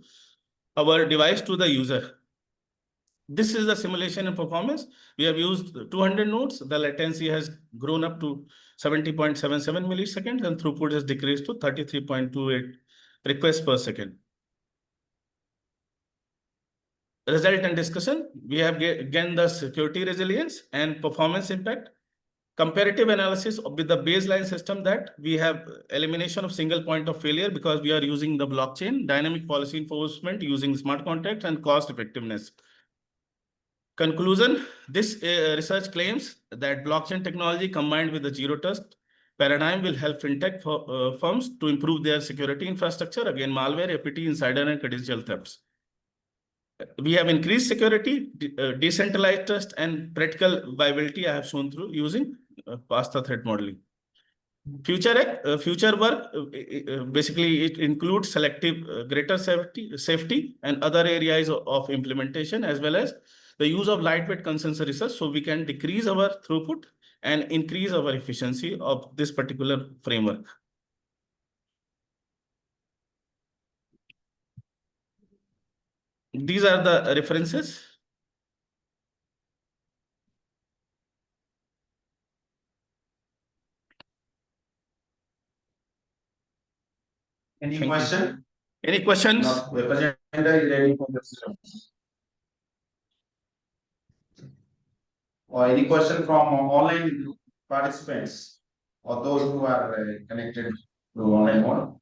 our device to the user. This is the simulation and performance. We have used 200 nodes. The latency has grown up to 70.77 milliseconds, and throughput has decreased to 33.28 requests per second. Result and discussion. We have again the security resilience and performance impact. Comparative analysis with the baseline system that we have elimination of single point of failure because we are using the blockchain, dynamic policy enforcement using smart contracts, and cost effectiveness. Conclusion, this research claims that blockchain technology combined with the zero trust paradigm will help fintech firms to improve their security infrastructure against malware, APT, insider, and credential thefts. We have increased security, decentralized trust, and practical viability I have shown through using pasta threat modeling. Future work, basically it includes selective greater safety and other areas of implementation, as well as the use of lightweight consensus research, so we can decrease our throughput and increase our efficiency of this particular framework. These are the references. Any Thank you. question? Any questions? No, representative is ready for the system. Or any question from online participants? or those who are connected to online mode.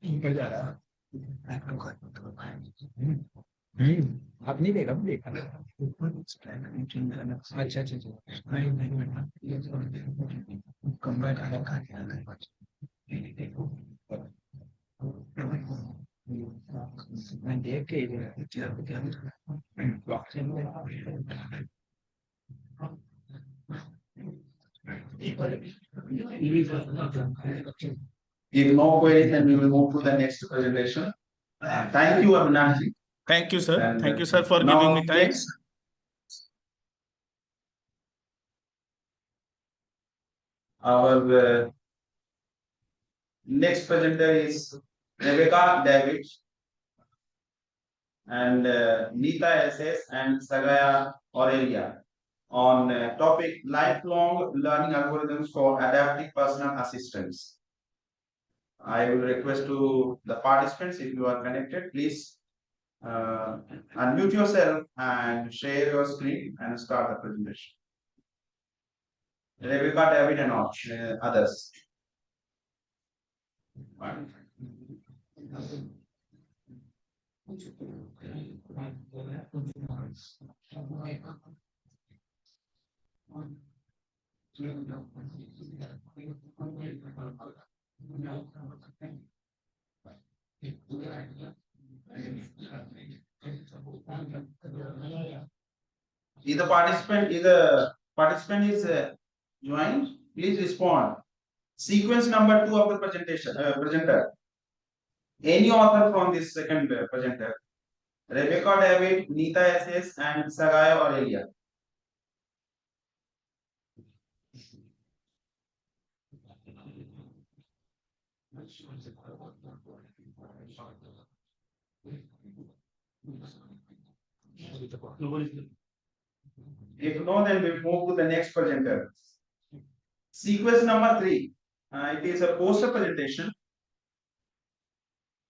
ऊपर जा रहा है आप नहीं देखा देखा अच्छा अच्छा कम बैठ मैं देख के If no queries, then we will move to the next presentation. Thank you, Avinash. Thank you, sir. And, Thank you, sir, for now giving me time. Our next presenter is Rebecca David and Nita SS and Sagaya Aurelia on topic lifelong learning algorithms for adaptive personal assistance. I will request to the participants, if you are connected, please unmute yourself and share your screen and start the presentation. Rebecca, David, and all others. If the participant is joined, please respond. Sequence number 2 of the presentation presenter. Any author from this second presenter. Rebecca David, Nita SS, and Sagaya Aurelia. If no, then we move to the next presenter. Sequence number 3. It is a poster presentation.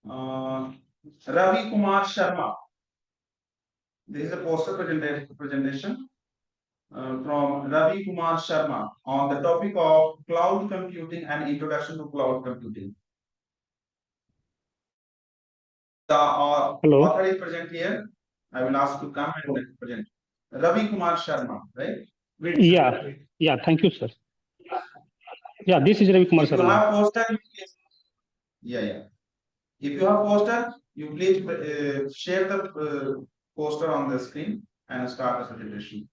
Ravi Kumar Sharma. This is a poster presentation from Ravi Kumar Sharma on the topic of cloud computing and introduction to cloud computing. The author is present here. I will ask to come and present. Ravi Kumar Sharma, right? Yeah, thank you, sir. Yeah, this is Ravi Kumar If you Sharma. have poster, yeah. If you have poster, you please share the poster on the screen and start the presentation.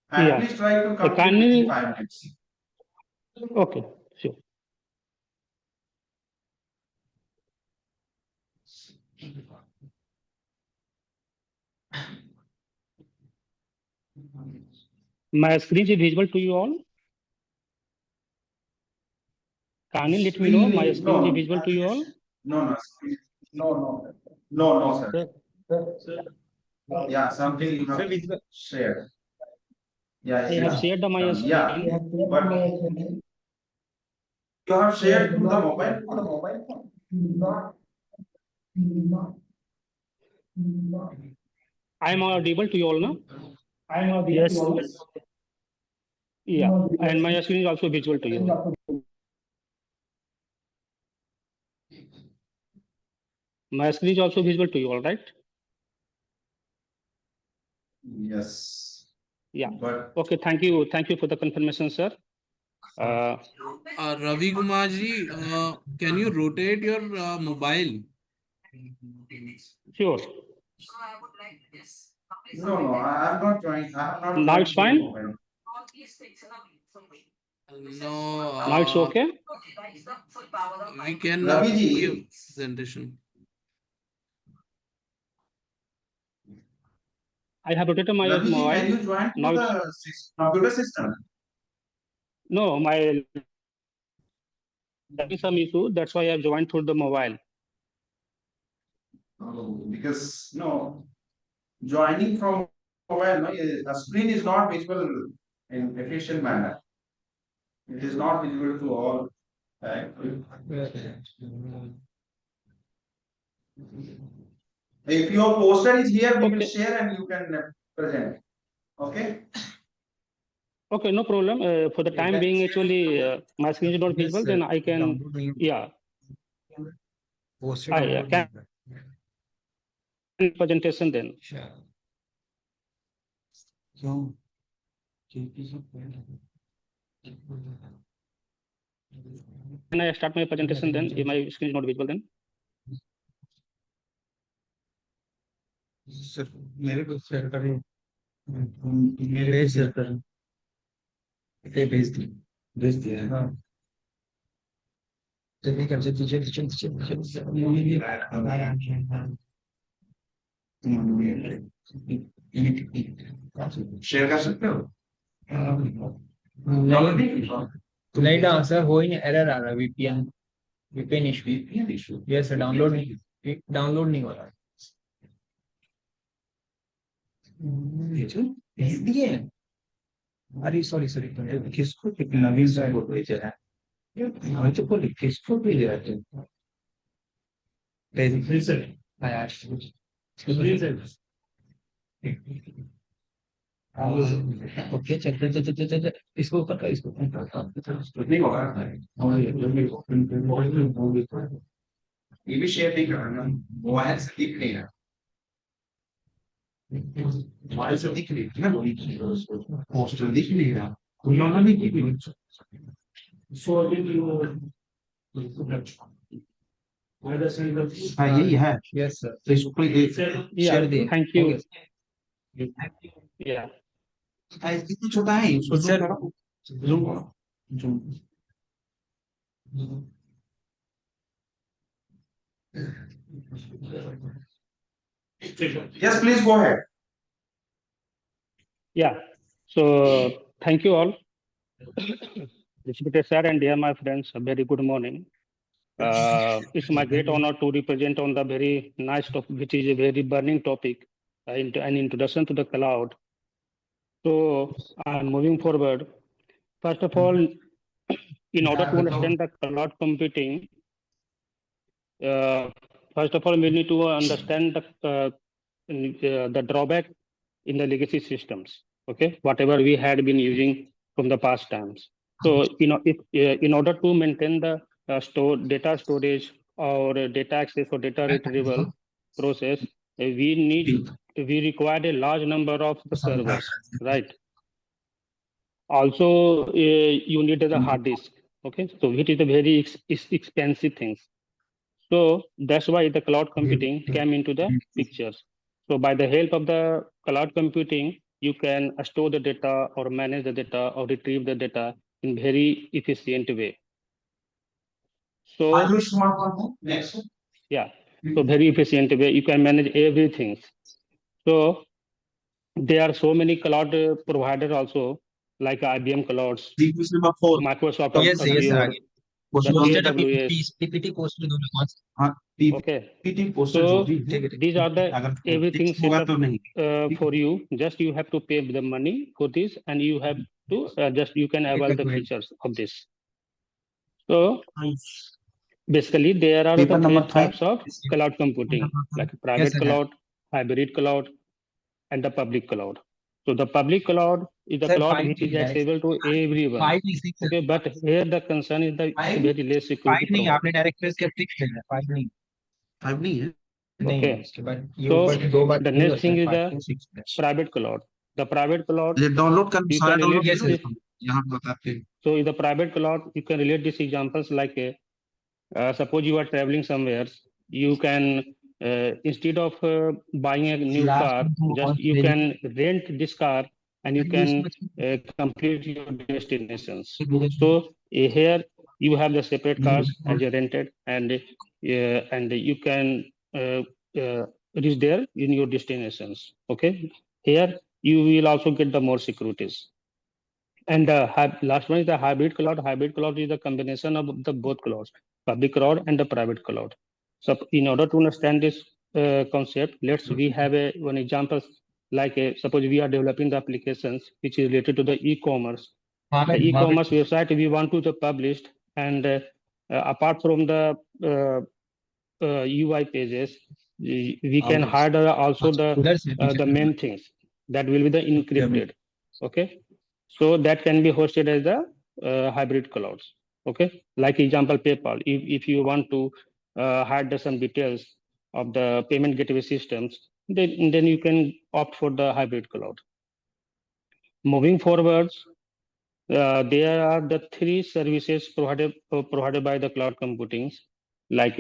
And Yeah. please try to complete kindly- within 5 minutes. Okay, sure. My screen is visible to you all. Can you let me know my screen is visible to you all? No, sir. Yeah, something you have shared. Yeah, I have shared my screen. Yeah, but you have shared to the mobile. I am audible to you all now? Yes. Yeah, and my screen is also visible to you all. My screen is also visible to you all, right? Yes. Yeah. But Okay, thank you. Thank you for the confirmation, sir. Ravi Kumar ji, can you rotate your mobile? Sure. no, I am not joining. I have not. Now joined it's fine? the mobile. No. Now it's okay? We cannot Ravi ji. see your presentation. I have rotated my Ravi ji, mobile. can you join to Now the computer system? No, my having some issue. That's why I have joined through the mobile. Because no, joining from mobile, no, a screen is not visible in efficient manner. It is not visible to all. Right? If your poster is here, we will Okay. share and you can present. Okay. Okay, no problem. For the time being, actually, my screen is not visible. Then I can, yeah, I can presentation then. Can I start my presentation then? If my screen is not visible then? Sir मेरे को share करें मेरे share करें ये भेज दिया हाँ चलिए कर शेयर कर सकते हो नहीं ना सर हो ही नहीं एरर आ रहा वीपीएन इशू यस डाउनलोड नहीं हो रहा भेज दिए अरे सॉरी किसको नवीन साहब को भेजा है हमें तो बोले किसको भेज रहा है ओके चल इसको ऊपर इसको नहीं होगा ये भी शेयर नहीं करना मोबाइल से दिख नहीं रहा मोबाइल से दिख रही है ना पोस्टर दिख नहीं रहा तुम लोगों ने की हाँ यही है यस सर तो इसको share they Thank you. Yeah. कितना छोटा है उसको सर जूम करो zoom Yes, please go ahead. Yeah. So thank you all. Respected sir and dear my friends, a very good morning. It's my great honor to represent on the very nice topic, which is a very burning topic, an introduction to the cloud. So I'm moving forward. First of all, in order to understand the cloud computing, first of all, we need to understand the drawback in the legacy systems. Okay, whatever we had been using from the past times. So in order to maintain the data storage or data access or data retrieval process, we require a large number of the servers, right? Also, you need the hard disk. Okay, so it is a very expensive thing. So that's why the cloud computing came into the pictures. So by the help of the cloud computing, you can store the data or manage the data or retrieve the data in very efficient way. So Next. yeah, so very efficient way you can manage everything. So there are so many cloud providers also, like IBM clouds, Number 4. Microsoft yes Azure, the AWS. PPT post दोनों हाँ Okay. PPT poster So जो भी these are the अगर everything text set होगा up तो नहीं for you. Just you have to pay the money for this, and you have to just you can avail the features of this. So basically, there are Paper the number three 5. types of cloud computing, like private cloud, hybrid cloud, and the public cloud. So the public cloud is the Sir, cloud which is accessible to everyone. Okay, but here the concern is the very less security नहीं provided. आपने direct press कर click करना five नहीं 5 नहीं है Okay. उसके बाद ये So ऊपर दो बार the next thing is the private cloud. The private cloud, ये डाउनलोड कर you सारा can डाउनलोड relate कर this. यहाँ बताते हैं So in the private cloud, you can relate these examples like suppose you are traveling somewhere, you can instead of buying a new car, just you can rent this car and you can complete your destinations. So here you have the separate cars as you rented, and you can reach there in your destinations. Okay, here you will also get the more securities. And the last one is the hybrid cloud. Hybrid cloud is the combination of the both clouds, public cloud and the private cloud. So in order to understand this concept, we have one example, like suppose we are developing the applications which is related to the e-commerce. the e-commerce website we want to publish, and apart from the UI pages, we can hide also the main things that will be the encrypted. Okay, so that can be hosted as the hybrid clouds. Okay, like example PayPal. If you want to hide some details of the payment gateway systems, then you can opt for the hybrid cloud. Moving forwards, there are the three services provided by the cloud computing, like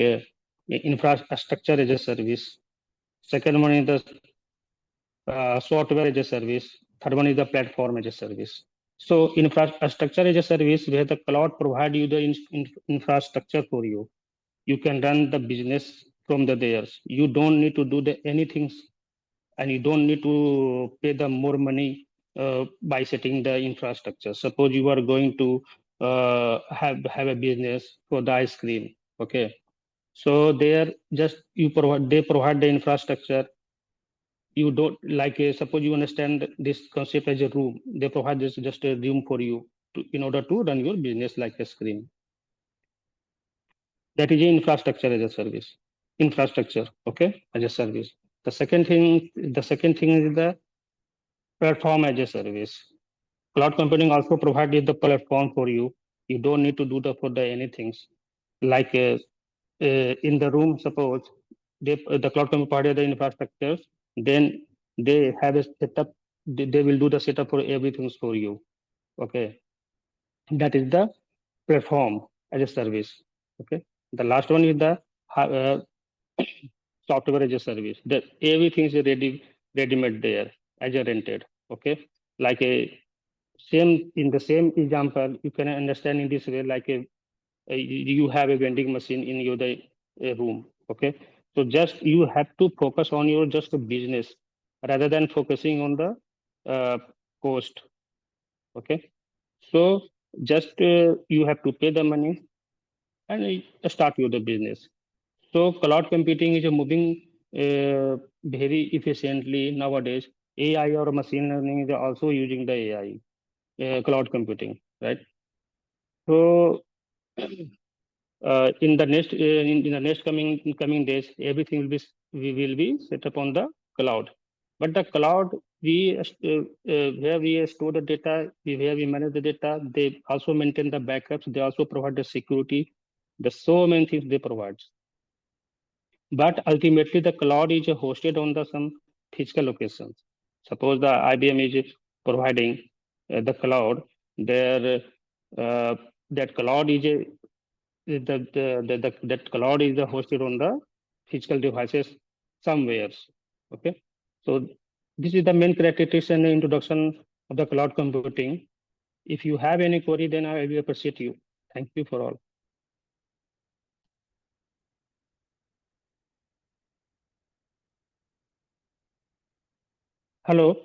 infrastructure as a service. Second one is the software as a service. Third one is the platform as a service. So infrastructure as a service, where the cloud provide you the infrastructure for you. You can run the business from there. You don't need to do anything, and you don't need to pay the more money by setting the infrastructure. Suppose you are going to have a business for the ice cream. Okay, so there just they provide the infrastructure. You don't like suppose you understand this concept as a room. They provide this just a room for you in order to run your business like a screen. That is infrastructure as a service. Infrastructure, okay, as a service. The second thing is the platform as a service. Cloud computing also provided the platform for you. You don't need to do the anything. Like in the room, suppose the cloud computing provided the infrastructure, then they have a setup. They will do the setup for everything for you. Okay, that is the platform as a service. Okay, the last one is the software as a service. That everything is ready-made there as a rented. Okay, like a same in the same example, you can understand in this way, like you have a vending machine in your room. Okay, so just you have to focus on your just business rather than focusing on the cost. Okay, so just you have to pay the money and start your business. So cloud computing is a moving very efficiently nowadays. AI or machine learning is also using the AI. Cloud computing, right? So in the next coming days, everything we will be set up on the cloud. But the cloud, where we store the data, where we manage the data, they also maintain the backups. They also provide the security. There's so many things they provide. But ultimately, the cloud is hosted on some physical locations. Suppose the IBM is providing the cloud, that cloud is that cloud is hosted on the physical devices somewhere. Okay, so this is the main characteristic and introduction of the cloud computing. If you have any query, then I will appreciate you. Thank you for all. Hello.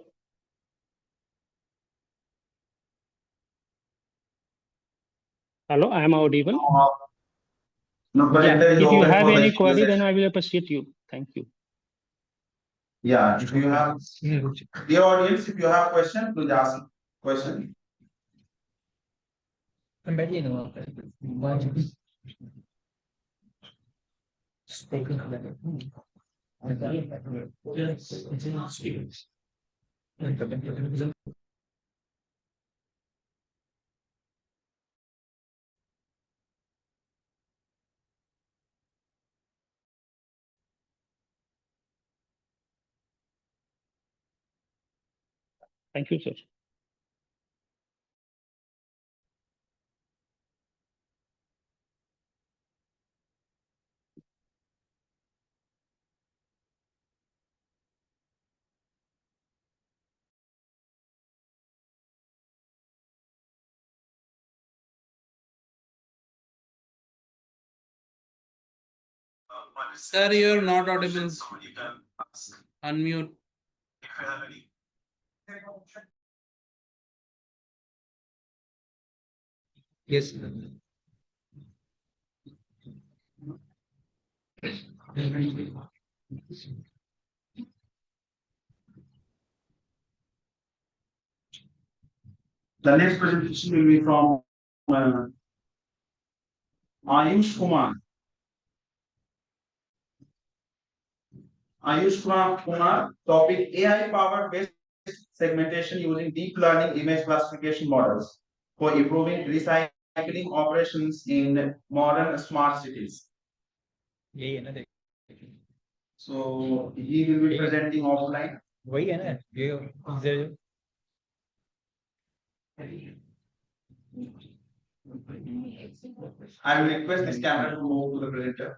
Hello, I am audible. No, Yeah, connector is if you open have for the any Q&A query, then session. I will appreciate you. Thank you. Yeah, if you have, dear audience, if you have question, please ask question. Thank you, sir. Sir, you're not audible. Unmute. Yes. The next presentation will be from Ayush Kumar. Kumar, topic AI powered based segmentation using deep learning image classification models for improving recycling operations in modern smart cities. So he will be presenting offline. वही है ना ये इधर I will request this camera to move to the presenter.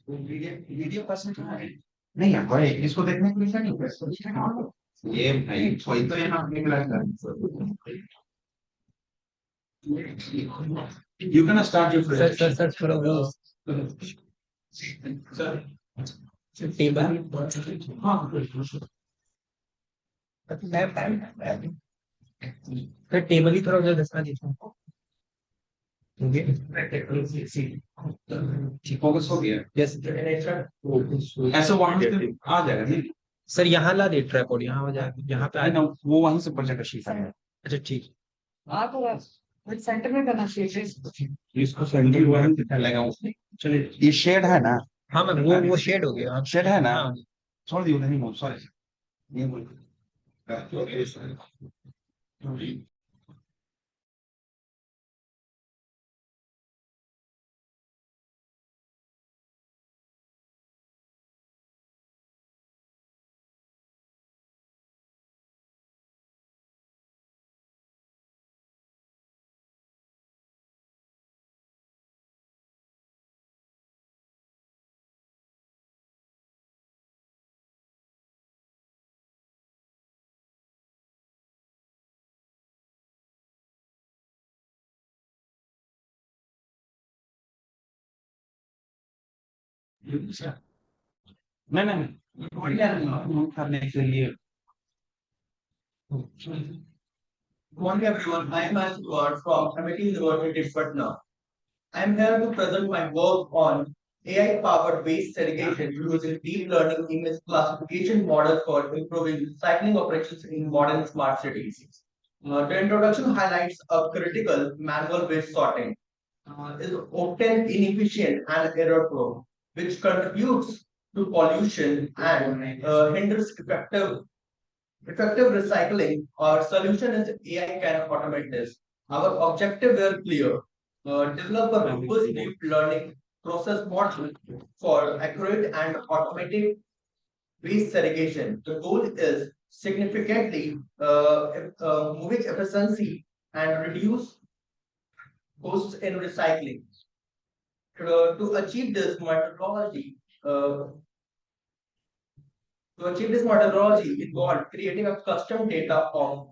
Video person कहाँ है? नहीं है भाई, इसको देखने के लिए नहीं है। ये भाई कोई तो यहाँ निकला था। You can start your presentation. Sir थोड़ा वो Sir, टेबल हाँ, सर टेबल ही थोड़ा उधर दसना दीजिए फोकस हो गया। यस ऐसे वहां से आ जाएगा नहीं? सर यहाँ ला दे ट्राइपॉड यहाँ हो जाएगा यहाँ पे आ ना वो वहीं से प्रोजेक्ट शीट है। अच्छा ठीक सेंटर में करना चाहिए। इसको सेंटर वहीं पे लगा उसने। चलिए ये शेड है ना? हाँ मैम वो शेड हो गया शेड है ना? हाँ छोड़ दियो नहीं, सॉरी ये बोल। नहीं करने के लिए। Good morning, everyone. I am Aswad from Amity University, Patna. I am here to present my work on AI-powered waste segregation using deep learning image classification models for improving recycling operations in modern smart cities. The introduction highlights a critical manual waste sorting is often inefficient and error-prone, which contributes to pollution and hinders effective recycling. Our solution is AI can automate this. Our objective is clear. Develop a robust deep learning process model for accurate and automated waste segregation. The goal is significantly moving efficiency and reduce costs in recycling. To achieve this methodology, involved creating a custom data of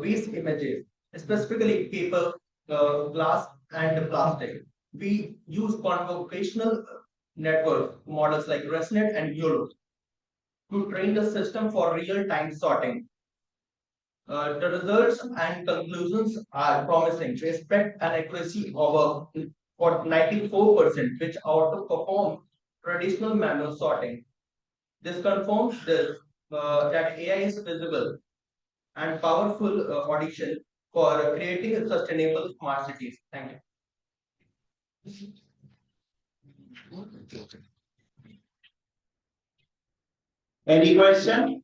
waste images, specifically paper, glass, and plastic. We use convolutional network models like ResNet and YOLO to train the system for real-time sorting. The results and conclusions are promising. We expect an accuracy of for 94%, which outperform traditional manual sorting. This confirms that AI is visible and powerful audition for creating sustainable smart cities. Thank you. Any question?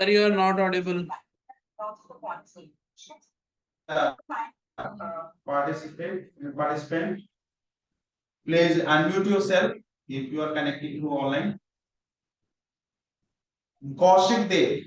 Sir, you are not audible. Uh, participant, please unmute yourself if you are connected to online. Kaushik Dev.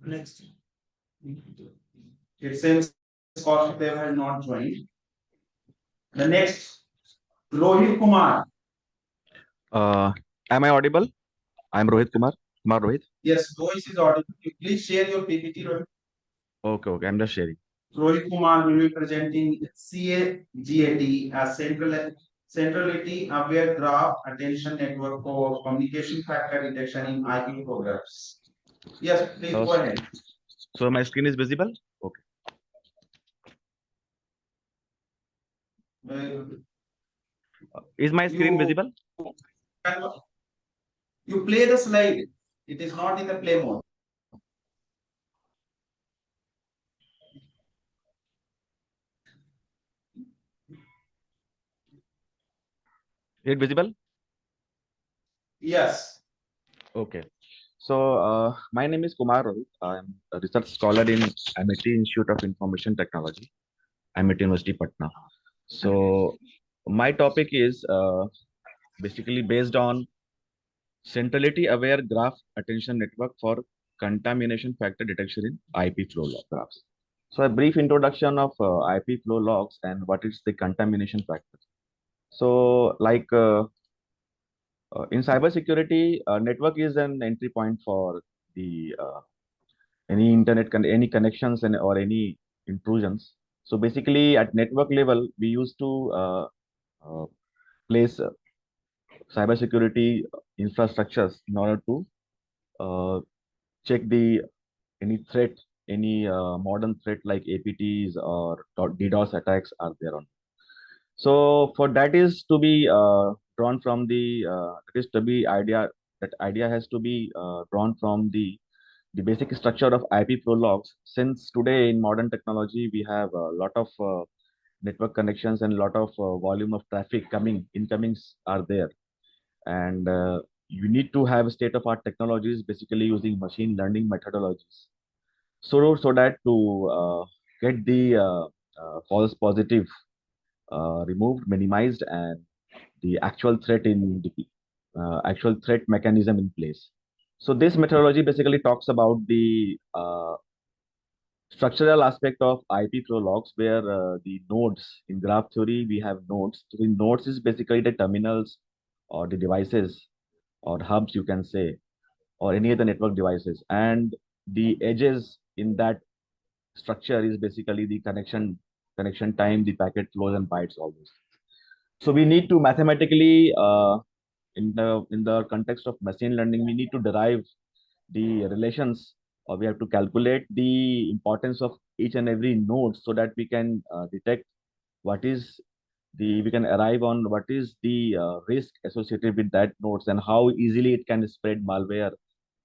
Next. It seems Kaushik Dev has not joined. The next, Rohit Kumar. Am I audible? I'm Rohit Kumar. Kumar Rohit. Yes, voice is audible. Please share your PPT, Rohit. Okay. I'm just sharing. Rohit Kumar will be presenting CAGAT as centrality aware graph attention network for communication factor detection in IP programs. Yes, please go ahead. So my screen is visible? Okay. Is my screen visible? You play the slide. It is not in the play mode. Is it visible? Yes. Okay. So my name is Kumar Rohit. I'm a research scholar in MIT Institute of Information Technology, MIT University, Patna. So my topic is basically based on centrality aware graph attention network for contamination factor detection in IP flow graphs. So a brief introduction of IP flow logs and what is the contamination factor. So in cybersecurity, network is an entry point for the any any connections or any intrusions. So basically at network level, we used to uh, place cybersecurity infrastructures in order to check the any threat, any modern threat like APTs or DDoS attacks are there on. So for that is to be drawn from the that is to be idea that idea has to be drawn from the basic structure of IP flow logs. Since today in modern technology we have a lot of network connections and a lot of volume of traffic incomings are there, and you need to have state of art technologies basically using machine learning methodologies so that to get the false positive removed, minimized, and the actual threat in the actual threat mechanism in place. So this methodology basically talks about the structural aspect of IP flow logs, where the nodes in graph theory we have nodes. So the nodes is basically the terminals or the devices or hubs you can say, or any other network devices, and the edges in that structure is basically the connection time, the packet flows and bytes, all this. So we need to mathematically in the context of machine learning, we need to derive the relations, or we have to calculate the importance of each and every node so that we can detect what is we can arrive on what is the risk associated with that nodes and how easily it can spread malware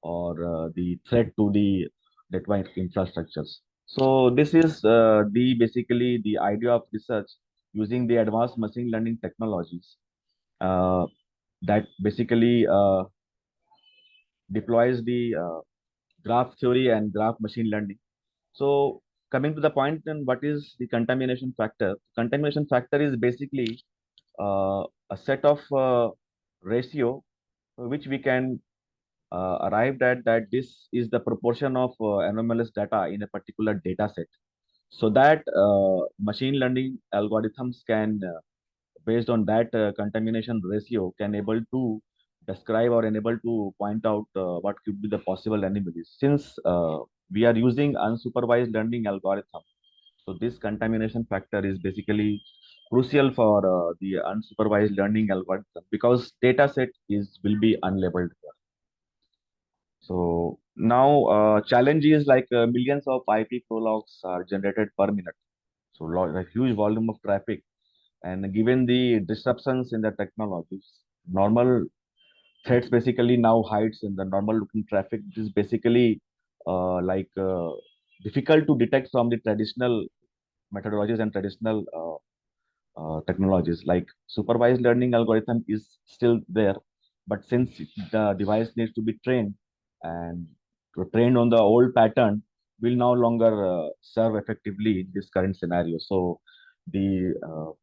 or the threat to the network infrastructures. So this is the basically the idea of research using the advanced machine learning technologies uh, that basically deploys the graph theory and graph machine learning. So coming to the point, then what is the contamination factor? Contamination factor is basically a set of ratio which we can arrived at that this is the proportion of anomalous data in a particular data set, so that machine learning algorithms can based on that contamination ratio can able to describe or enable to point out what could be the possible anomalies. Since we are using unsupervised learning algorithm, so this contamination factor is basically crucial for the unsupervised learning algorithm because data set is will be unlabeled. So now challenge is like millions of IP flow logs are generated per minute. So a huge volume of traffic, and given the disruptions in the technologies, normal threads basically now hides in the normal looking traffic. This is basically difficult to detect from the traditional methodologies and traditional technologies. Like supervised learning algorithm is still there, but since the device needs to be trained and trained on the old pattern, will no longer serve effectively in this current scenario. So the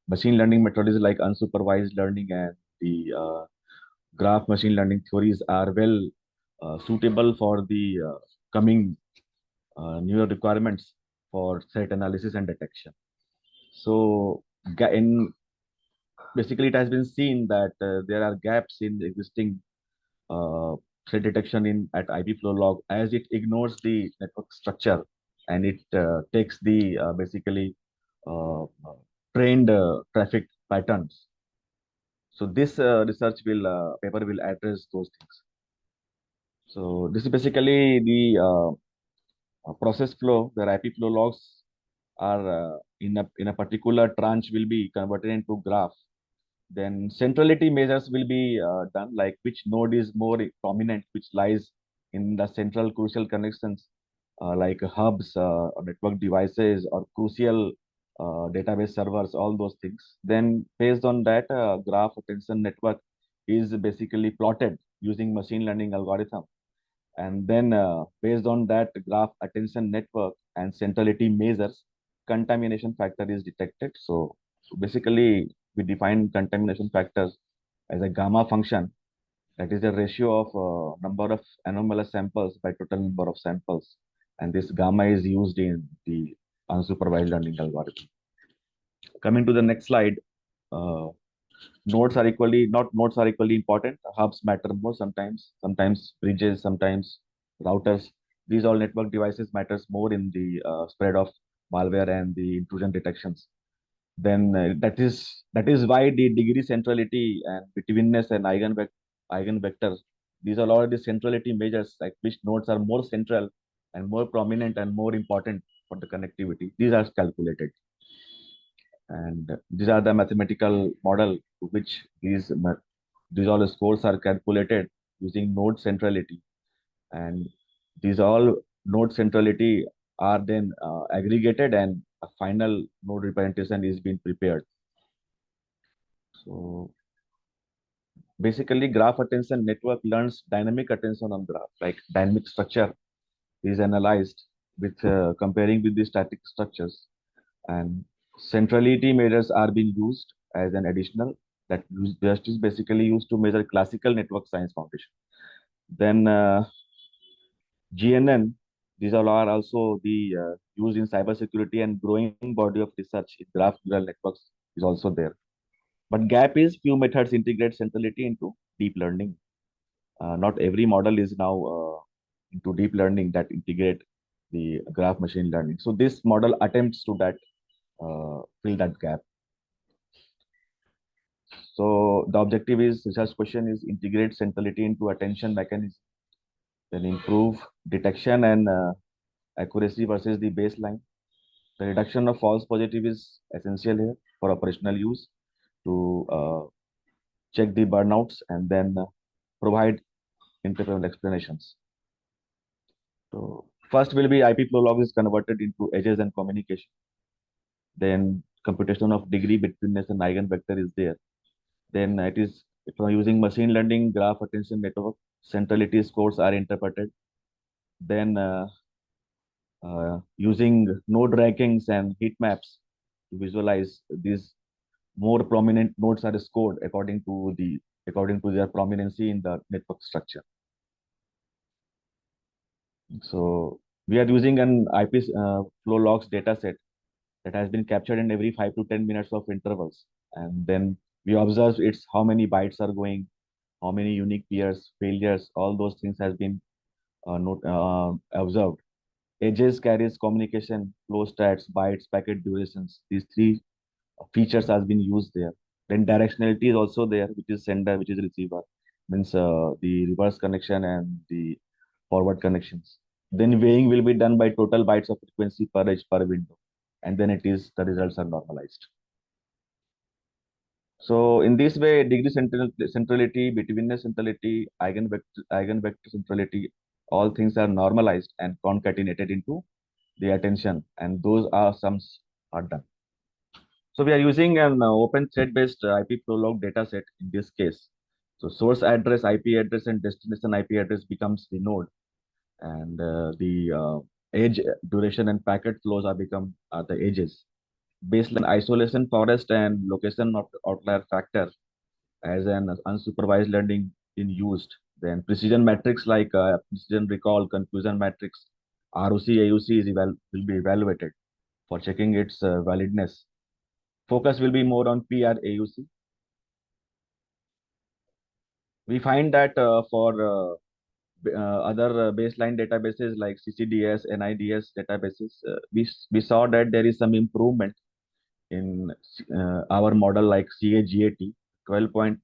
machine learning methodologies like unsupervised learning and the graph machine learning theories are well suitable for the coming newer requirements for threat analysis and detection. So in basically it has been seen that there are gaps in the existing uh, threat detection in at IP flow log, as it ignores the network structure and it takes the basically trained traffic patterns. So this research will paper will address those things. So this is basically the process flow where IP flow logs are in a particular tranche will be converted into graph. Then centrality measures will be done, like which node is more prominent, which lies in the central crucial connections, like hubs, or network devices, or crucial database servers, all those things. Then based on that, graph attention network is basically plotted using machine learning algorithm. And then based on that graph attention network and centrality measures, contamination factor is detected. So basically we define contamination factors as a gamma function, that is the ratio of number of anomalous samples by total number of samples, and this gamma is used in the unsupervised learning algorithm. Coming to the next slide, uh, nodes are equally important. Hubs matter more sometimes, sometimes bridges, sometimes routers. These all network devices matters more in the spread of malware and the intrusion detections. Then that is why the degree centrality and betweenness and eigenvectors, these are all the centrality measures, like which nodes are more central and more prominent and more important for the connectivity. These are calculated, and these are the mathematical model to which these all scores are calculated using node centrality, and these all node centrality are then aggregated and a final node representation is being prepared. So basically graph attention network learns dynamic attention on graph, like dynamic structure is analyzed with comparing with the static structures, and centrality measures are being used as an additional, that just is basically used to measure classical network science foundation. Then GNN, these all are also the used in cybersecurity, and growing body of research in graph neural networks is also there. But gap is few methods integrate centrality into deep learning. Not every model is now into deep learning that integrate the graph machine learning. So this model attempts to that fill that gap. So the objective is, research question is integrate centrality into attention mechanism, then improve detection and accuracy versus the baseline. The reduction of false positive is essential here for operational use to check the burnouts and then provide interpretive explanations. So first will be IP flow log is converted into edges and communication. Then computation of degree betweenness and eigenvector is there. Then it is from using machine learning graph attention network, centrality scores are interpreted. Then using node rankings and heat maps to visualize these more prominent nodes are scored according to their prominency in the network structure. So we are using an IP flow logs data set that has been captured in every 5 to 10 minutes of intervals, and then we observe it's how many bytes are going, how many unique peers, failures, all those things has been observed. Edges carries communication, flow stats, bytes, packet durations. These three features has been used there. Then directionality is also there, which is sender, which is receiver. Means the reverse connection and the forward connections. Then weighing will be done by total bytes of frequency per edge per window, and then the results are normalized. So in this way, degree centrality, betweenness centrality, eigenvector centrality, all things are normalized and concatenated into the attention, and those are sums are done. So we are using an open thread-based IP prolog dataset in this case. So source address, IP address, and destination IP address becomes the node, and the edge duration and packet flows are the edges. Baseline isolation forest and location of outlier factor as an unsupervised learning in used. Then precision metrics like precision recall, confusion matrix, ROC, AUC will be evaluated for checking its validness. Focus will be more on PR AUC. We find that for other baseline databases like CCDS, NIDS databases, we saw that there is some improvement in our model like CAGAT, 12 to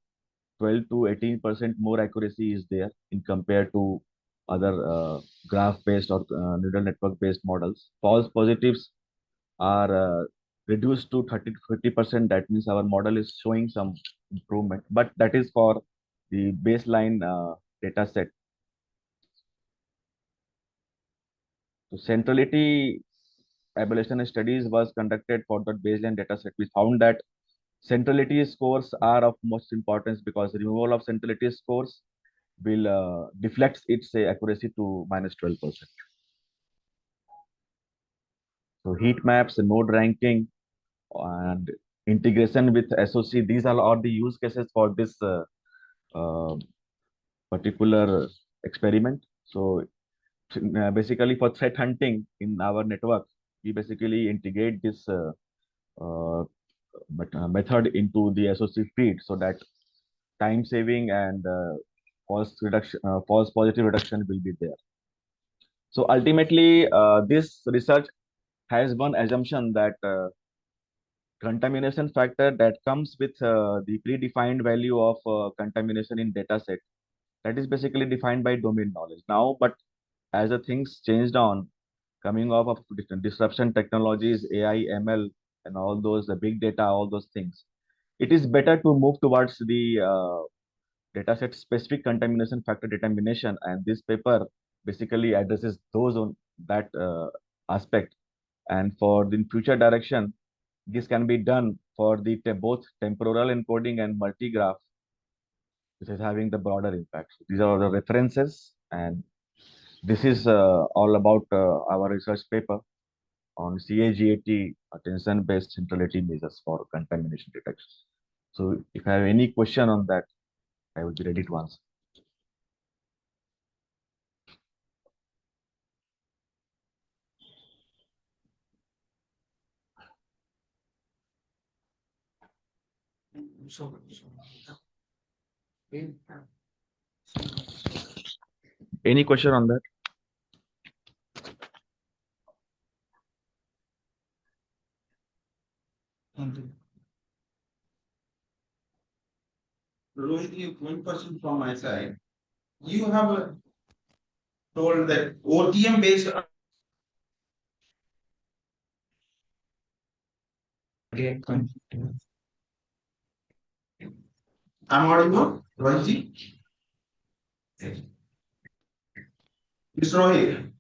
18% more accuracy is there in compared to other graph-based or neural network-based models. False positives are reduced to 30 to 50%. That means our model is showing some improvement, but that is for the baseline data set. So centrality evaluation studies was conducted for the baseline data set. We found that centrality scores are of most importance because removal of centrality scores will deflect its accuracy to -12%. So heat maps, node ranking, and integration with SOC, these are all the use cases for this uh, particular experiment. So basically for threat hunting in our network, we basically integrate this method into the SOC feed so that time saving and false positive reduction will be there. So ultimately, this research has one assumption that contamination factor that comes with the predefined value of contamination in data set, that is basically defined by domain knowledge now. But as the things changed on, coming off of disruption technologies, AI, ML, and all those, the big data, all those things, it is better to move towards the dataset specific contamination factor determination, and this paper basically addresses those on that aspect. And for the future direction, this can be done for the both temporal encoding and multigraph, which is having the broader impact. So these are the references, and this is all about our research paper on CAGAT attention-based centrality measures for contamination detection. So if I have any question on that, I will be ready to answer. Any question on that? Rohit, one question from my side. You have told that OTM based. I'm audible, Rohit? Mr. Rohit.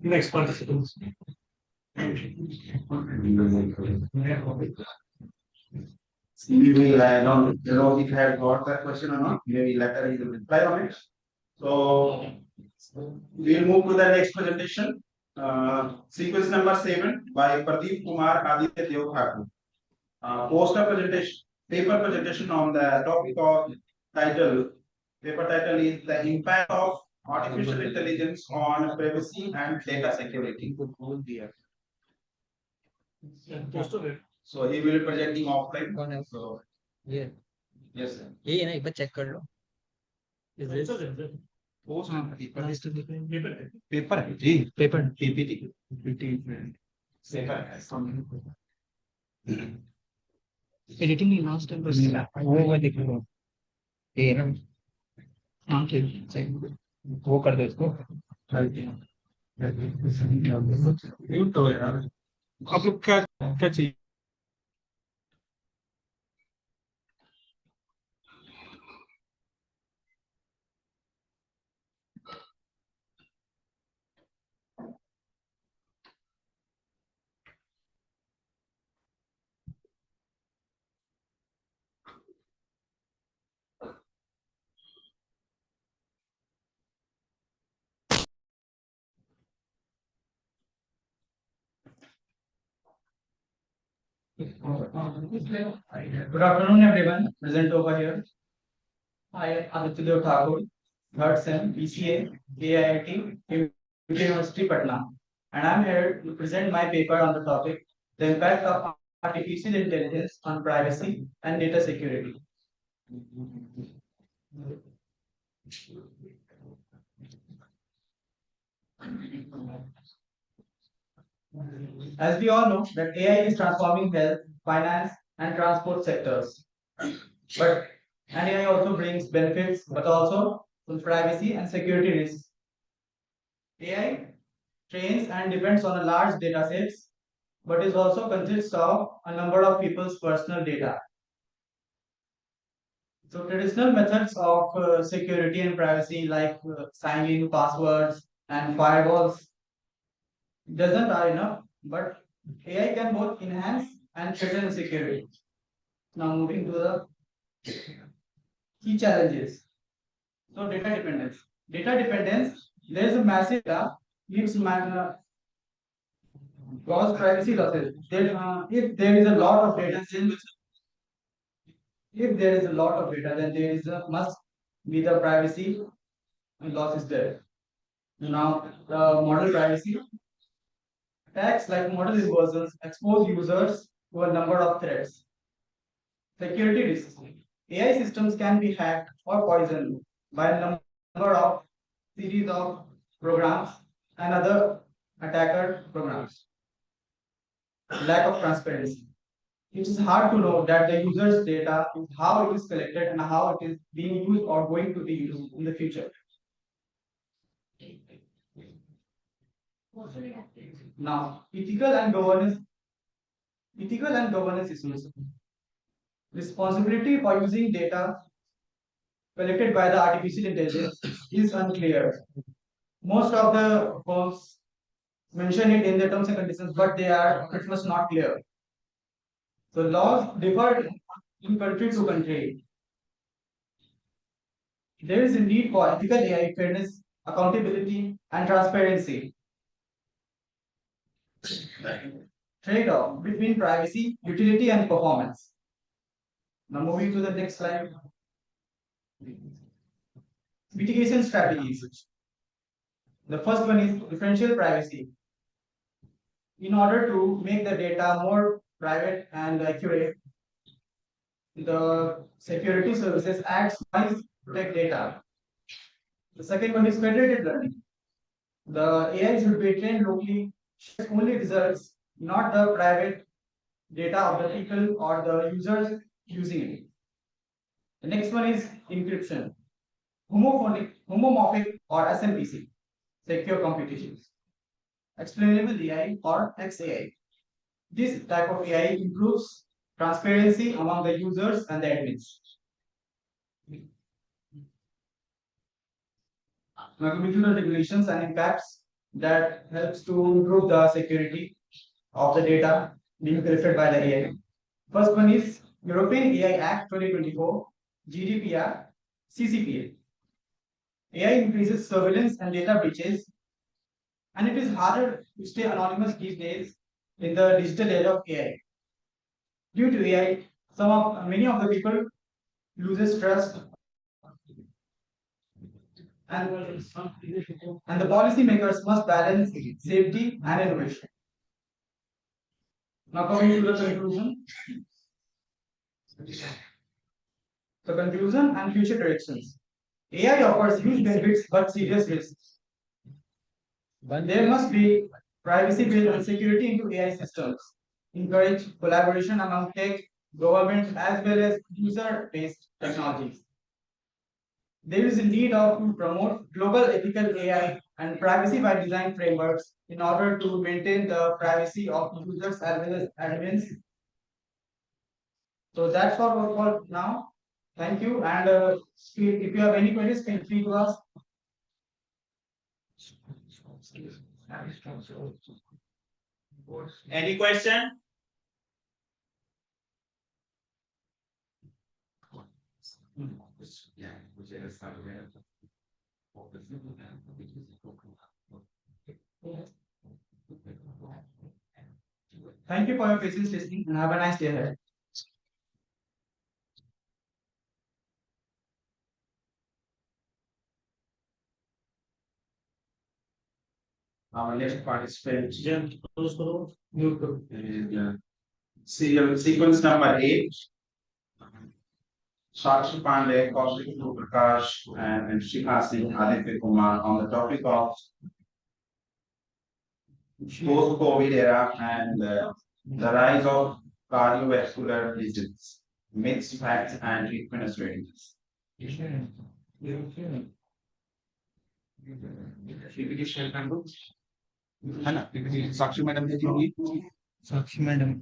Next participants. Maybe I don't know if I have got that question or not. Maybe later he will reply on it. So we'll move to the next presentation. Sequence number 7 by Pradeep Kumar Aditya Dev Thakur. Poster presentation, paper presentation on the topic of title. Paper title is the impact of artificial intelligence on privacy and data security. So he will be projecting offline. कौन है? So ये yes, sir. यही है ना, एक बार check कर लो. Is this Post paper. last paper? Paper है जी, paper PPT. Editing ही last time बस वो देख लो. ये ना, हाँ ठीक सही. वो कर दो इसको. Mute हो यार. आप लोग क्या क्या चाहिए? Good afternoon, everyone. Present over here. I am Aditya Thakur, third sem BCA, AIT, University Patna, and I'm here to present my paper on the topic the impact of artificial intelligence on privacy and data security. As we all know that AI is transforming health, finance, and transport sectors. But and AI also brings benefits, but also some privacy and security risks. AI trains and depends on a large data sets, but it also consists of a number of people's personal data. So traditional methods of security and privacy like sign-in passwords and firewalls doesn't are enough, but AI can both enhance and threaten security. Now moving to the key challenges. So data dependence. Data dependence, there is a massive data leads to cause privacy losses. If there is a lot of data, then there is a must be the privacy loss is there. Now the model privacy attacks like model inversions expose users to a number of threats. Security risks. AI systems can be hacked or poisoned by a number of series of programs and other attacker programs. Lack of transparency. It is hard to know that the user's data, how it is collected and how it is being used or going to be used in the future. Now, ethical and governance issues. Responsibility for using data collected by the artificial intelligence is unclear. Most of the firms mention it in their terms and conditions, but they are pretty much not clear. So laws differ in country to country. There is a need for ethical AI fairness, accountability, and transparency. Trade-off between privacy, utility, and performance. Now moving to the next slide. Mitigation strategies. The first one is differential privacy. In order to make the data more private and accurate, the security services acts wise protect data. The second one is federated learning. The AI should be trained locally, shares only results, not the private data of the people or the users using it. The next one is encryption. Homomorphic or SMPC, secure computations. Explainable AI or XAI. This type of AI improves transparency among the users and the admins. Now coming to the regulations and impacts that helps to improve the security of the data being collected by the AI. First one is European AI Act 2024, GDPR, CCPA. AI increases surveillance and data breaches, and it is harder to stay anonymous these days in the digital age of AI. Due to AI, many of the people loses trust, and the policymakers must balance safety and innovation. Now coming to the conclusion. The conclusion and future directions. AI offers huge benefits but serious risks. There must be privacy-based and security into AI systems. Encourage collaboration among tech, governments, as well as user-based technologies. There is a need to promote global ethical AI and privacy by design frameworks in order to maintain the privacy of users as well as admins. So that's all for now. Thank you. And if you have any questions, feel free to ask. Any question? Thank you for your patience listening and have a nice day ahead. Our next participant is serial sequence number 8. Sakshi Pandey, Kaushik Prakash, and Shikha Singh Aditya Kumar on the topic of post-COVID era and the rise of cardiovascular disease, mixed facts and treatment strategies. है ना साक्षी madam ने की साक्षी madam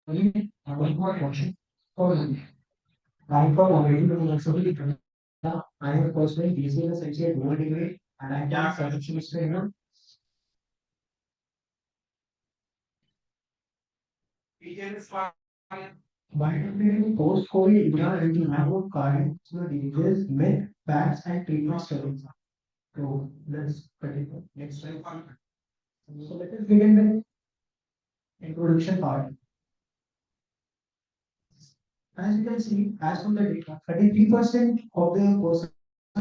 I for already the university. I have personally BCA essentially a dual degree and I have selection experiment. By post-COVID era and we have a current diseases, myth, facts and treatment studies. So let's continue. Next slide. So let us begin with introduction part. As you can see, as from the data, 33% of the person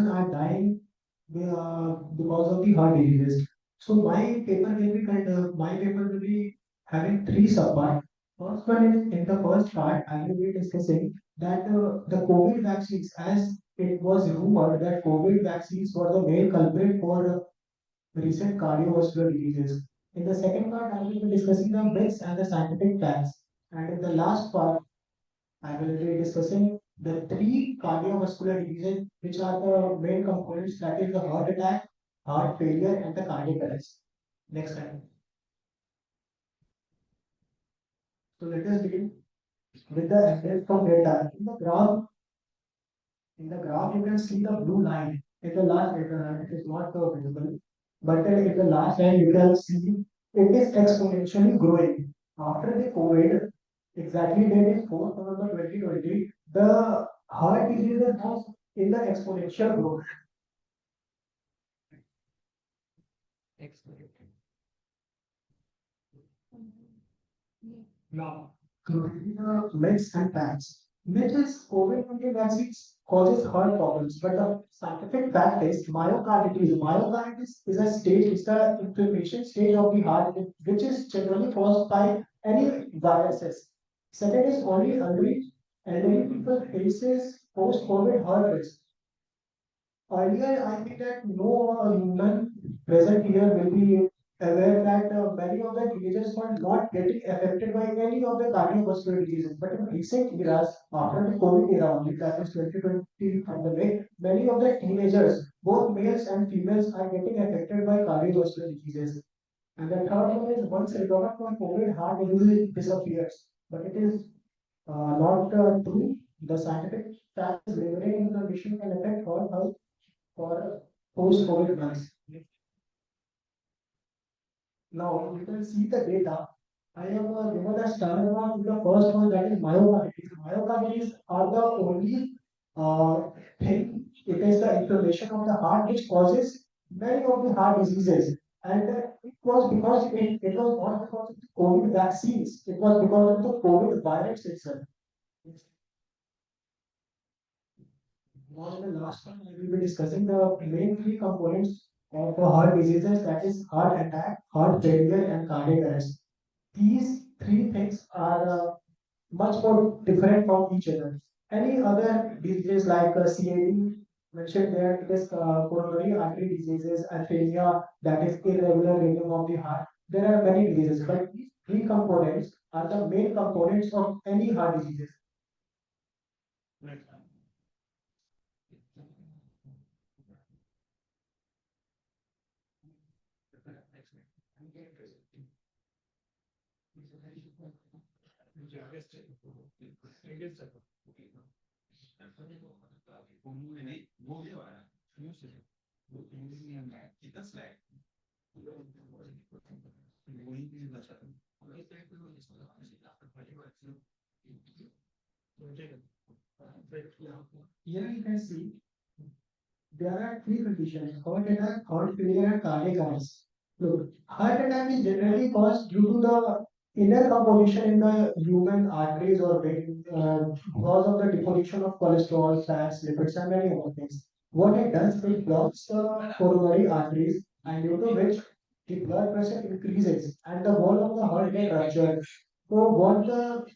are dying because of the heart diseases. So my paper will be having three subparts. First one is in the first part, I will be discussing that the COVID vaccines, as it was rumored that COVID vaccines were the main culprit for recent cardiovascular diseases. In the second part, I will be discussing the myths and the scientific facts. And in the last part, I will be discussing the three cardiovascular diseases which are the main components, that is the heart attack, heart failure, and the cardiac arrest. Next slide. So let us begin with the evidence from data. In the graph, you can see the blue line. In the last data, it is not visible, but in the last line, you can see it is exponentially growing. After the COVID, exactly date is 4th November 2020, the heart diseases was in the exponential growth. Now, the myths and facts. Myth is COVID-19 vaccines causes heart problems, but the scientific fact is myocarditis. Myocarditis is a stage, it's the inflammation stage of the heart, which is generally caused by any viruses. Second is only elderly people faces post-COVID heart risk. Earlier, I think that none present here will be aware that many of the teenagers were not getting affected by any of the cardiovascular diseases. But in recent years, after the COVID era only, that is 2020 pandemic, many of the teenagers, both males and females, are getting affected by cardiovascular diseases. And the third one is once recovered from COVID, heart disease disappears. But it is not true. The scientific fact is levering condition can affect heart health for post-COVID months. Now you can see the data. I have given a star one to the first one, that is myocarditis. Myocarditis are the only thing. It is the inflammation of the heart which causes many of the heart diseases. And it was because it was not because of the COVID vaccines. It was because of the COVID virus itself. Now, in the last one, we will be discussing the main three components of heart diseases, that is heart attack, heart failure, and cardiac arrest. These three things are much more different from each other. Any other diseases like CAD mentioned there, it is coronary artery diseases, aphasia, that is irregular rhythm of the heart. There are many diseases, but these three components are the main components of any heart diseases. Here you can see there are three conditions: heart attack, heart failure, and cardiac arrest. Look, heart attack is generally caused due to the inner composition in the human arteries or vein, because of the deposition of cholesterol, fats, lipids, and many other things. What it does, it blocks the coronary arteries, and due to which the blood pressure increases and the wall of the heart gets ruptured. So what the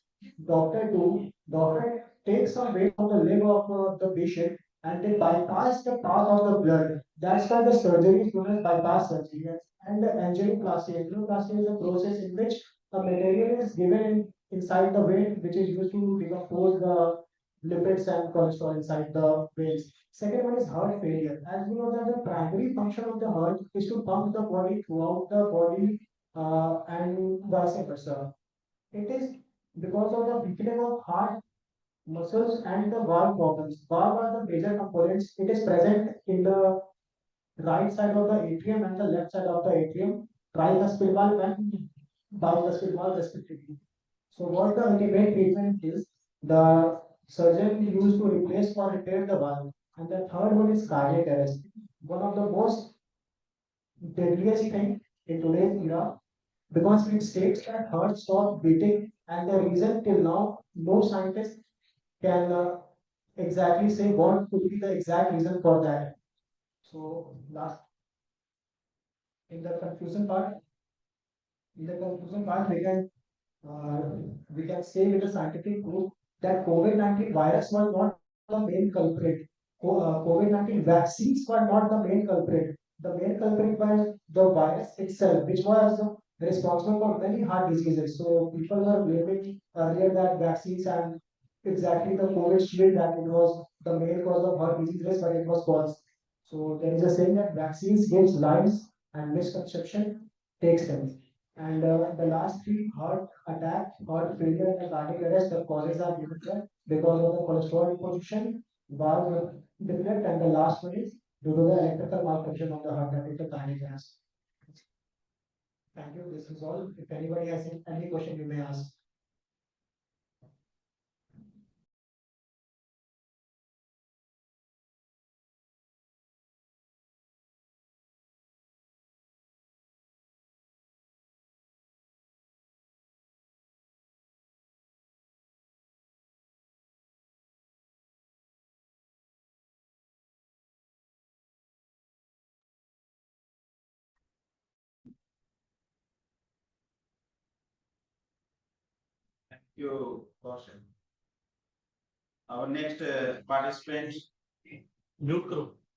doctor takes some weight on the leg of the patient and they bypass the path of the blood. That's why the surgery is known as bypass surgery. And the angioplasty. Angioplasty is a process in which a material is given inside the vein, which is used to decompose the lipids and cholesterol inside the veins. Second one is heart failure. As we know that the primary function of the heart is to pump the body throughout the body and vice versa. It is because of the weakening of heart muscles and the valve problems. Valve are the major components. It is present in the right side of the atrium and the left side of the atrium, tricuspid valve and bicuspid valve respectively. So what the ultimate treatment is, the surgeon used to replace or repair the valve. And the third one is cardiac arrest. One of the most deadliest thing in today's era, because it states that heart stop beating, and the reason till now no scientist can exactly say what could be the exact reason for that. So last in the conclusion part, uh, we can say with the scientific proof that COVID-19 virus was not the main culprit. COVID-19 vaccines were not the main culprit. The main culprit was the virus itself, which was responsible for many heart diseases. So people were blaming earlier that vaccines and exactly the COVID shield that it was the main cause of heart diseases, but it was false. So there is a saying that vaccines gives lives and misconception takes them. And the last three, heart attack, heart failure, and cardiac arrest, the causes are given there because of the cholesterol deposition, valve defect, and the last one is due to the electrical malfunction of the heart, that is the cardiac arrest. Thank you. This is all. If anybody has any question, you may ask. Thank you, Kaushal. Our next participant,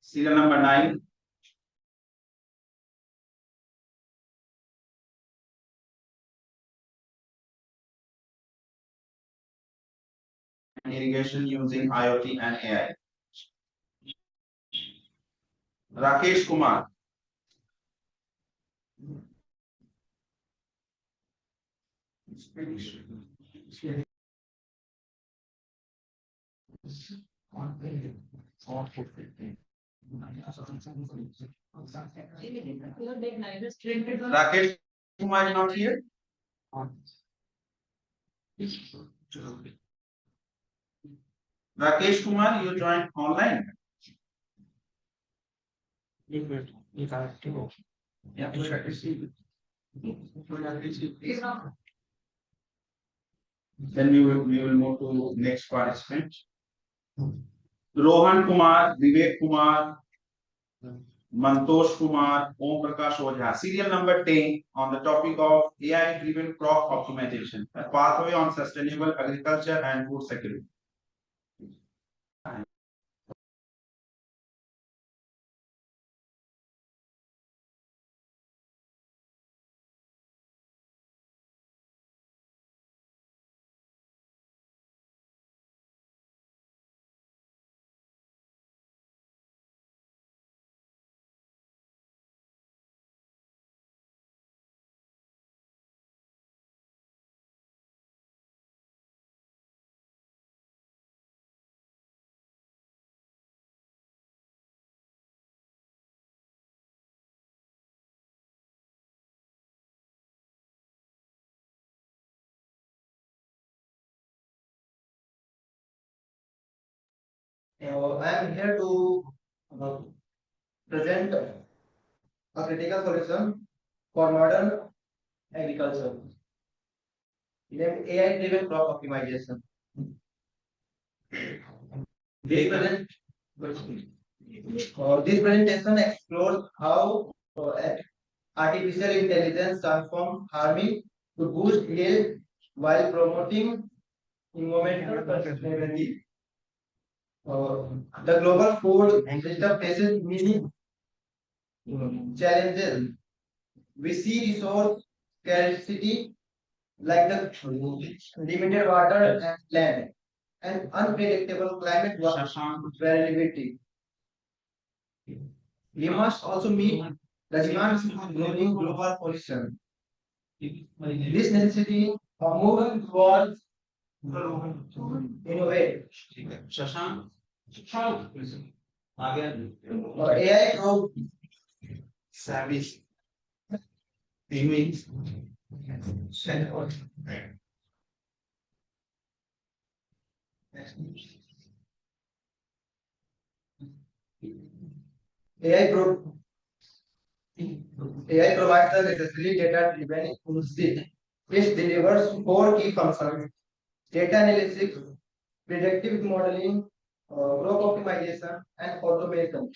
serial number 9. irrigation using IoT and AI. Rakesh Kumar. Rakesh Kumar is not here. Rakesh Kumar, you joined online. Then we will move to next participant. Rohan Kumar, Vivek Kumar, Mantosh Kumar, Om Prakash Ojha. Serial number 10 on the topic of AI-driven crop optimization, a pathway on sustainable agriculture and food security. I am here to present a critical solution for modern agriculture, named AI-driven crop optimization. This present this presentation explores how artificial intelligence transforms farming to boost yield while promoting environmental sustainability. The global food system faces many challenges. We see resource scarcity like the limited water and land and unpredictable climate variability. We must also meet the demands of growing global pollution. This necessity of moving towards innovate. AI probe service. AI pro AI provides the necessary data-driven insight, which delivers four key functions: data analysis, predictive modeling, crop optimization, and automation.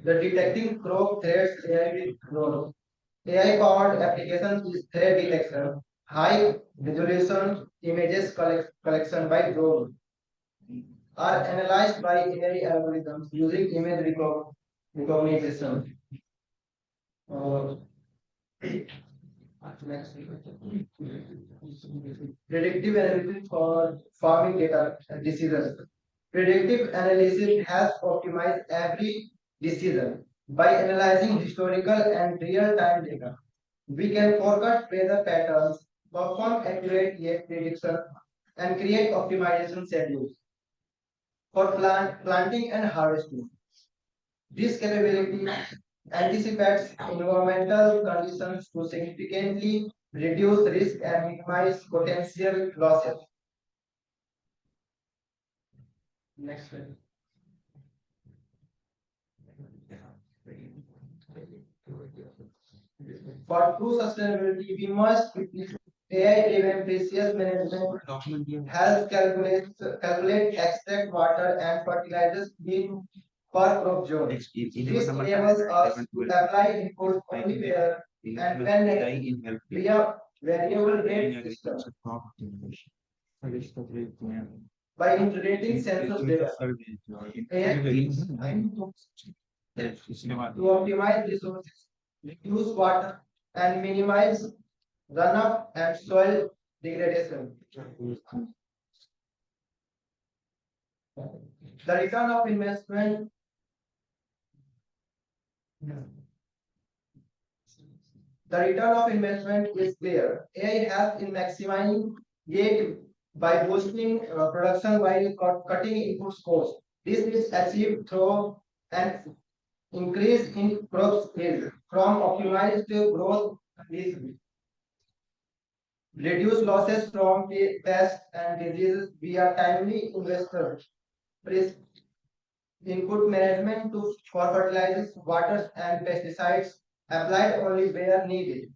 The detecting crop threats AI role. AI-powered application is threat detection, high resolution images collection by drone are analyzed by AI algorithms using image recognition. Predictive analysis for farming data decisions. Predictive analysis has optimized every decision by analyzing historical and real-time data. We can forecast weather patterns, perform accurate yield prediction, and create optimization schedules for planting and harvesting. This capability anticipates environmental conditions to significantly reduce risk and minimize potential losses. Next slide. For true sustainability, we must AI-driven precious management helps calculate extract water and fertilizers need per crop zone. This enables us to apply inputs only where and when necessary via variable rate system. By integrating sensors data, AI to optimize resources, reduce water, and minimize runoff and soil degradation. The return of investment is clear. AI helps in maximizing gain by boosting production while cutting input costs. This is achieved through an increase in crop yield from optimized growth is reduce losses from pests and diseases via timely investor input management for fertilizers, waters, and pesticides applied only where needed,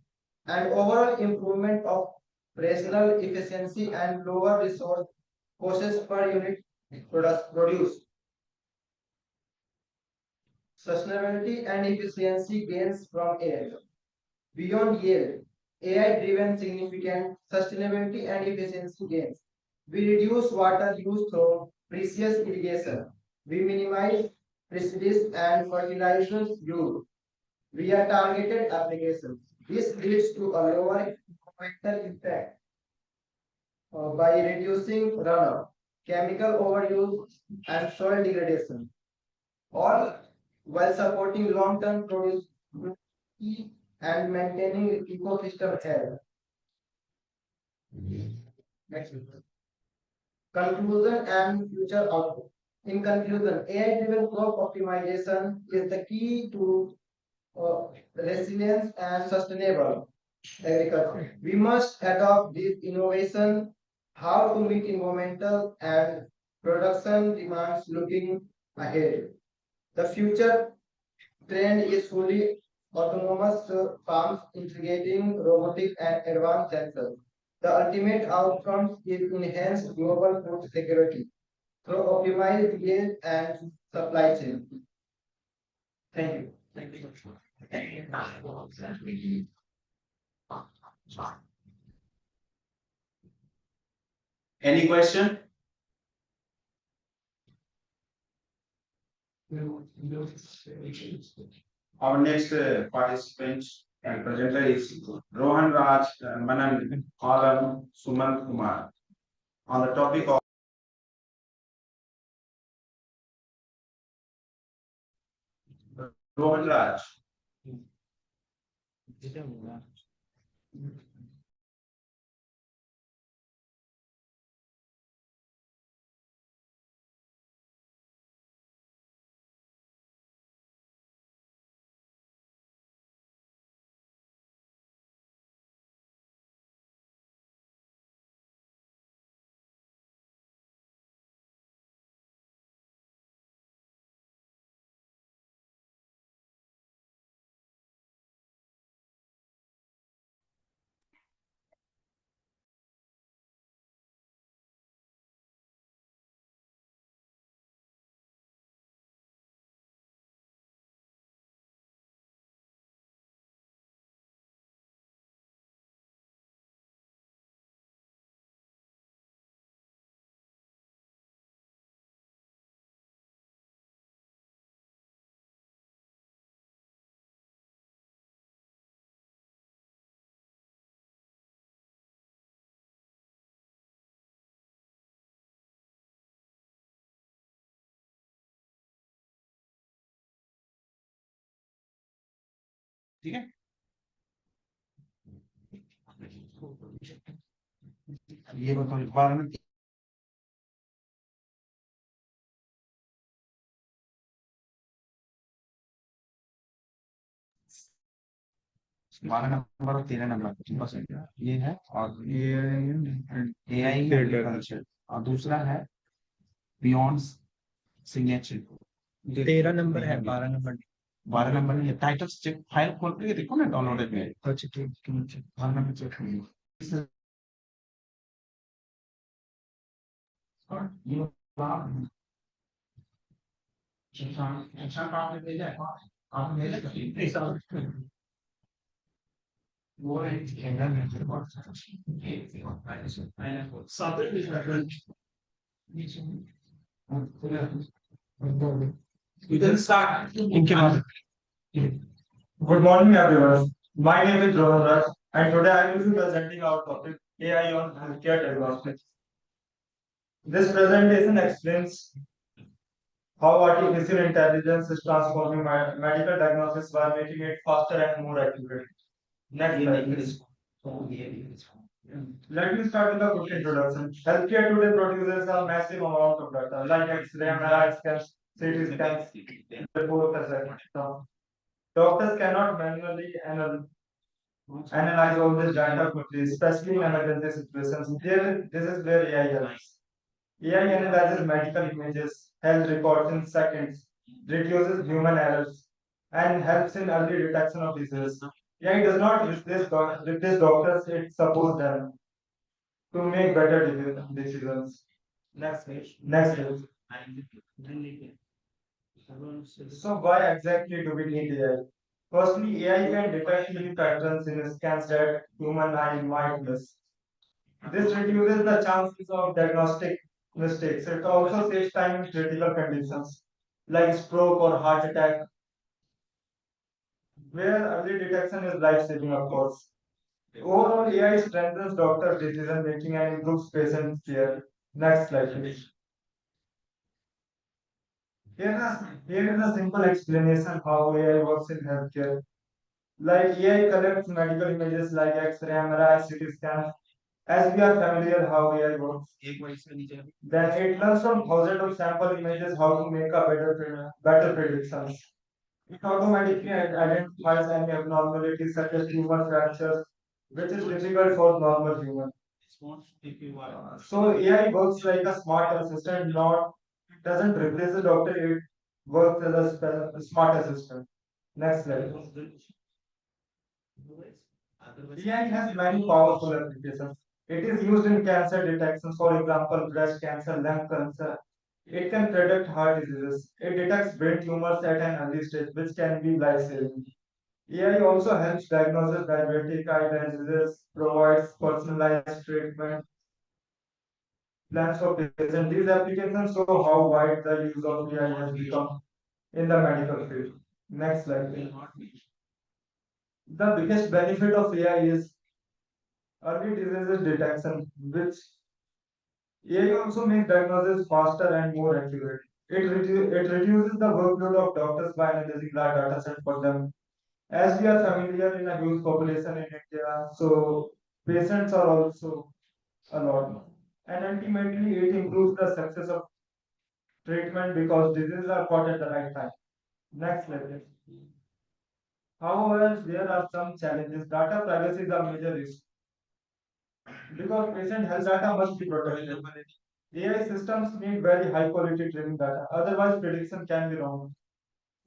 and overall improvement of operational efficiency and lower resource costs per unit produce. Sustainability and efficiency gains from AI. Beyond yield, AI-driven significant sustainability and efficiency gains. We reduce water use through precious irrigation. We minimize pesticides and fertilizers use via targeted applications. This leads to a lower environmental impact by reducing runoff, chemical overuse, and soil degradation, all while supporting long-term productivity and maintaining ecosystem health. Next. Conclusion and future outlook. In conclusion, AI-driven crop optimization is the key to resilience and sustainable agriculture. We must adopt this innovation, how to meet environmental and production demands looking ahead. The future trend is fully autonomous farms integrating robotic and advanced sensors. The ultimate outcome is enhanced global food security through optimized yield and supply chain. Thank you. Any question? Our next participant and presenter is Rohan Raj Manan Alam Sumant Kumar on the topic of Rohan Raj. ठीक है ये बताओ 12 में बारह number और 13 number बस ये है और ये AI एग्रीकल्चर और दूसरा है बियॉन्ड सिग्नेचर 13 नंबर है 12 नंबर 12 नंबर नहीं है टाइटल्स चेक फाइल खोल के देखो ना डाउनलोडेड में अच्छा ठीक 12 नंबर चेक करिए ये अच्छा काम में भेजा है आप भेजा वो You can start. Good morning, everyone. My name is Rohan Raj, and today I will be presenting our topic AI on healthcare diagnostics. This presentation explains how artificial intelligence is transforming medical diagnosis by making it faster and more accurate. Next slide, please. Let me start with a quick introduction. Healthcare today produces a massive amount of data, like X-ray, MRI scans, CT scans, reports, etc. Doctors cannot manually analyze all this data quickly, especially in emergency situations. This is where AI helps. AI analyzes medical images, health records in seconds, reduces human errors, and helps in early detection of disease. AI does not replace doctors, it supports them to make better decisions. Next page. Next page. So why exactly do we need AI? Firstly, AI can detect hidden patterns in scans that human eye might miss. This reduces the chances of diagnostic mistakes. It also saves time in critical conditions like stroke or heart attack, where early detection is life-saving, of course. Overall, AI strengthens doctor decision making and improves patient care. Next slide, please. Here is a simple explanation how AI works in healthcare. Like AI collects medical images like X-ray, MRI, CT scan. As we are familiar how AI works, then it learns from thousands of sample images how to make a better predictions. It automatically identifies any abnormalities such as tumor fractures, which is difficult for normal human. So AI works like a smart assistant, not doesn't replace the doctor. It works as a smart assistant. Next slide. AI has many powerful applications. It is used in cancer detection, for example, breast cancer, lung cancer. It can predict heart diseases. It detects brain tumors at an early stage, which can be life-saving. AI also helps diagnose diabetic eye diseases, provides personalized treatment plans for patients. These applications show how wide the use of AI has become in the medical field. Next slide, please. The biggest benefit of AI is early diseases detection, which AI also makes diagnosis faster and more accurate. It reduces the workload of doctors by analyzing large data set for them. As we are familiar in a huge population in India, so patients are also a lot. And ultimately, it improves the success of treatment because diseases are caught at the right time. Next slide, please. However, there are some challenges. Data privacy is a major issue because patient health data must be protected. AI systems need very high quality training data, otherwise prediction can be wrong.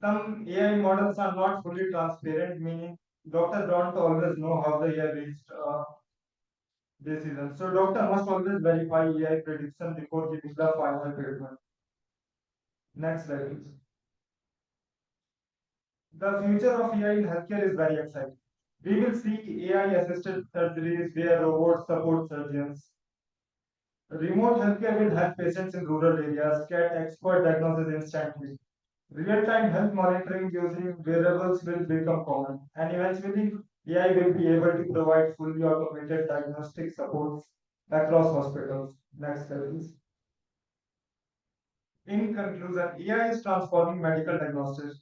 Some AI models are not fully transparent, meaning doctors don't always know how the AI reached decision. So doctor must always verify AI prediction before giving the final treatment. Next slide, please. The future of AI in healthcare is very exciting. We will see AI-assisted surgeries where robots support surgeons. Remote healthcare will help patients in rural areas get expert diagnosis instantly. Real-time health monitoring using wearables will become common, and eventually AI will be able to provide fully automated diagnostic supports across hospitals. Next slide, please. In conclusion, AI is transforming medical diagnostics.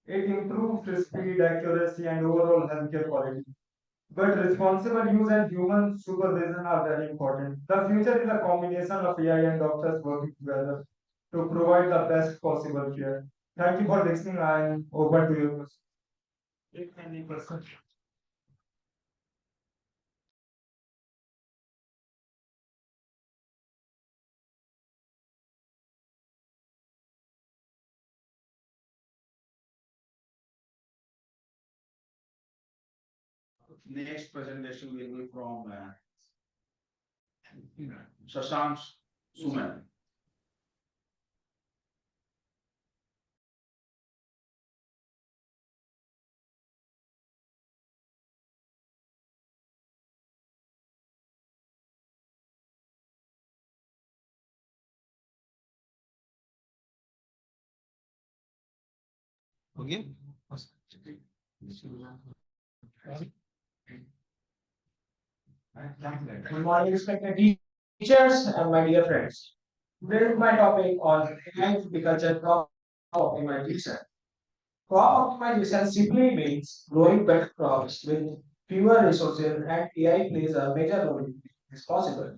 It improves speed, accuracy, and overall healthcare quality. But responsible use and human supervision are very important. The future is a combination of AI and doctors working together to provide the best possible care. Thank you for listening. I am open to your questions. If any questions. Next presentation will be from Shashank Suman. Okay. Good morning, respected teachers and my dear friends. Today is my topic on agriculture crop optimization. Crop optimization simply means growing better crops with fewer resources, and AI plays a major role in this possible.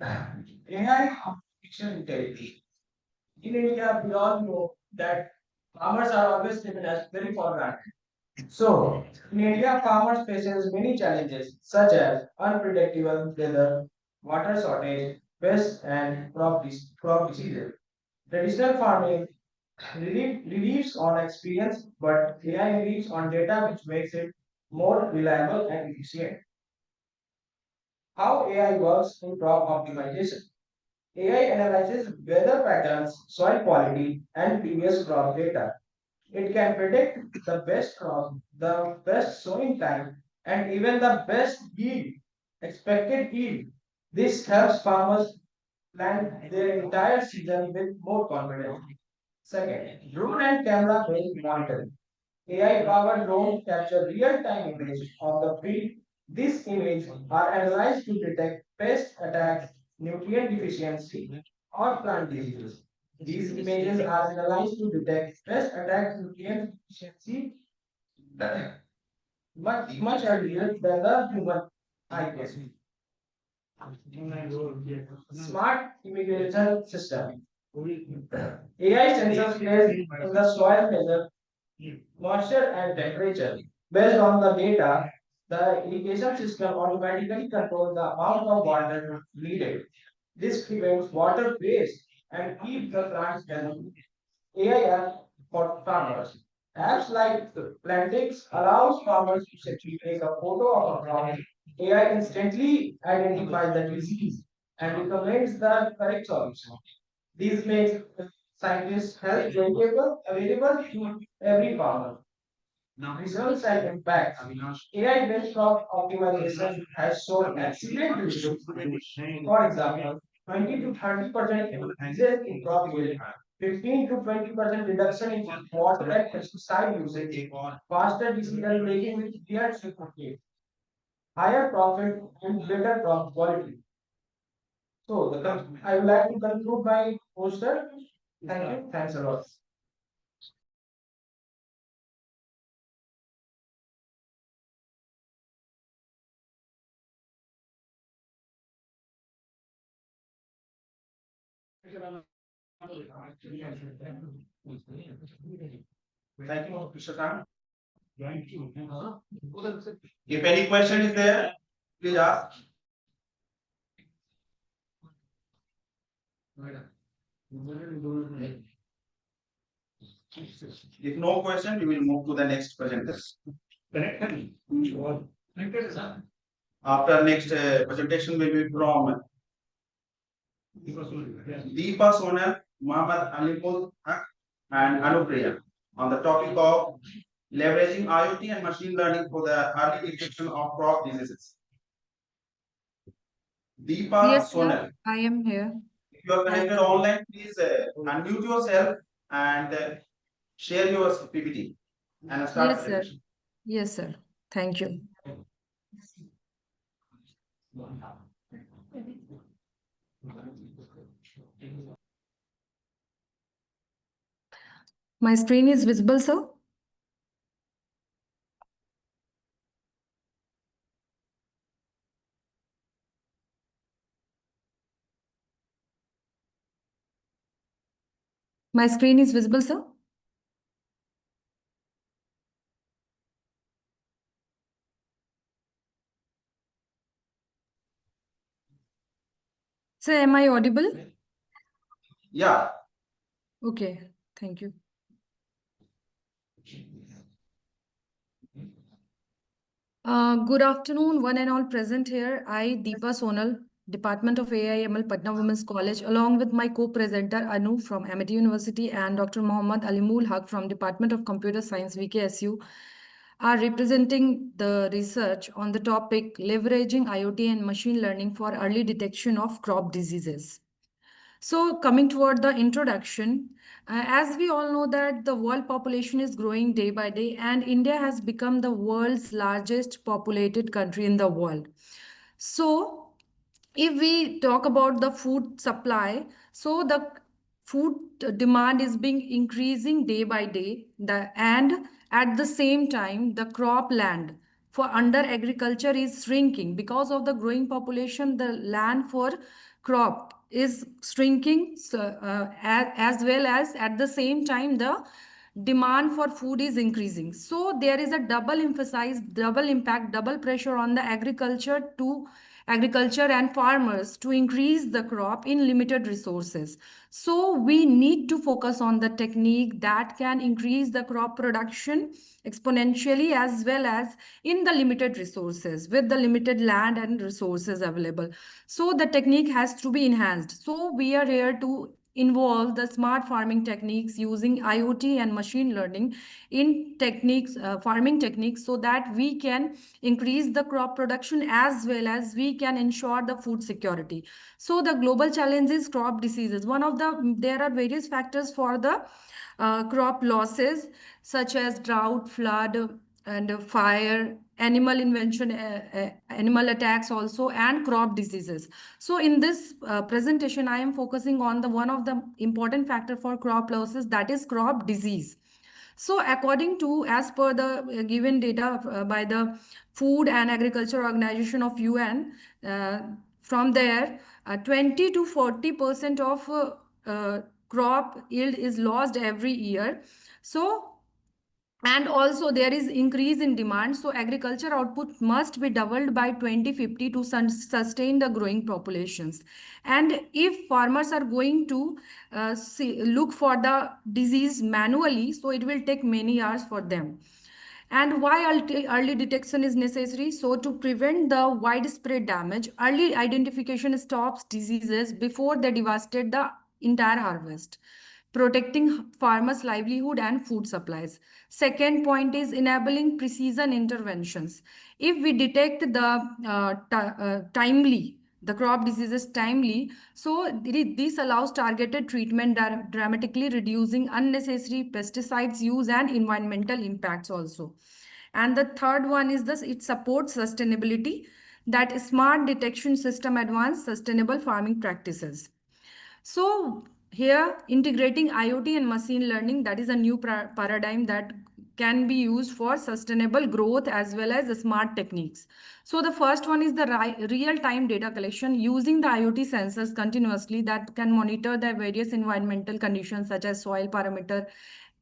AI artificial intelligence. In India, we all know that farmers are always taken as very for granted. So, in India, farmers faces many challenges such as unpredictable weather, water shortage, pests, and crop diseases. Traditional farming relies on experience, but AI relies on data, which makes it more reliable and efficient. How AI works in crop optimization? AI analyzes weather patterns, soil quality, and previous crop data. It can predict the best crop, the best sowing time, and even the best yield, expected yield. This helps farmers plan their entire season with more confidence. Second, drone and camera based monitoring. AI powered drones capture real time image of the field. These images are analyzed to detect pest attacks, nutrient deficiency, or plant diseases. These images are analyzed to detect pest attacks, nutrient deficiency much earlier than the human eye can see. Smart irrigation system. AI sensors placed in the soil measure moisture and temperature. Based on the data, the irrigation system automatically controls the amount of water needed. This prevents water waste and keeps the plants healthy. AI app for farmers. Apps like Plantix allows farmers to simply take a photo of a crop. AI instantly identifies the disease and recommends the correct solution. This makes scientists health available to every farmer. Results and impact. AI-based crop optimization has shown excellent results. For example, 20 to 30% increases in crop yield, 15 to 20% reduction in water and pesticide usage, faster decision making with clear certificate, higher profit and better crop quality. So I would like to conclude my poster. Thank you. Thanks a lot. Thank you, Mr. Khan. If any question is there, please ask. If no question, we will move to the next presenters. After next presentation will be from Deepa Sonal, Muhammad Alimul Haq, and Anupriya on the topic of leveraging IoT and machine learning for the early detection of crop diseases. Deepa Yes, Sonal. sir. I am here. If you are connected online, please unmute yourself and share your PPT and start Yes, sir. presentation. Yes, sir. Thank you. My screen is visible, sir? My screen is visible, sir? Sir, am I audible? Yeah. Okay, thank you. Good afternoon, one and all present here. I, Deepa Sonal, Department of AI ML, Patna Women's College, along with my co-presenter Anu from Amity University and Dr. Mohammad Alimul Haq from Department of Computer Science, VKSU, are representing the research on the topic leveraging IoT and machine learning for early detection of crop diseases. So coming toward the introduction, as we all know that the world population is growing day by day, and India has become the world's largest populated country in the world. So if we talk about the food supply, so the food demand is being increasing day by day, and at the same time the crop land for under agriculture is shrinking. Because of the growing population, the land for crop is shrinking, so, as well as at the same time the demand for food is increasing. So there is a double emphasize, double impact, double pressure on the agriculture and farmers to increase the crop in limited resources. So we need to focus on the technique that can increase the crop production exponentially, as well as in the limited resources with the limited land and resources available. So the technique has to be enhanced. So we are here to involve the smart farming techniques using IoT and machine learning in techniques, farming techniques, so that we can increase the crop production as well as we can ensure the food security. So the global challenge is crop diseases. There are various factors for the crop losses, such as drought, flood, and fire, animal attacks also, and crop diseases. So in this presentation, I am focusing on the one of the important factor for crop losses, that is crop disease. So according to, as per the given data by the Food and Agriculture Organization of UN, from there, 20 to 40% of crop yield is lost every year. So, and also there is increase in demand. So agriculture output must be doubled by 2050 to sustain the growing populations. And if farmers are going to look for the disease manually, so it will take many hours for them. And why early detection is necessary? So to prevent the widespread damage, early identification stops diseases before they devastate the entire harvest, protecting farmers' livelihood and food supplies. Second point is enabling precision interventions. If we detect the crop diseases timely, so this allows targeted treatment, dramatically reducing unnecessary pesticides use and environmental impacts also. And the third one is this: it supports sustainability, that smart detection system advance sustainable farming practices. So here, integrating IoT and machine learning, that is a new paradigm that can be used for sustainable growth as well as smart techniques. So the first one is the real-time data collection using the IoT sensors continuously that can monitor the various environmental conditions such as soil parameter,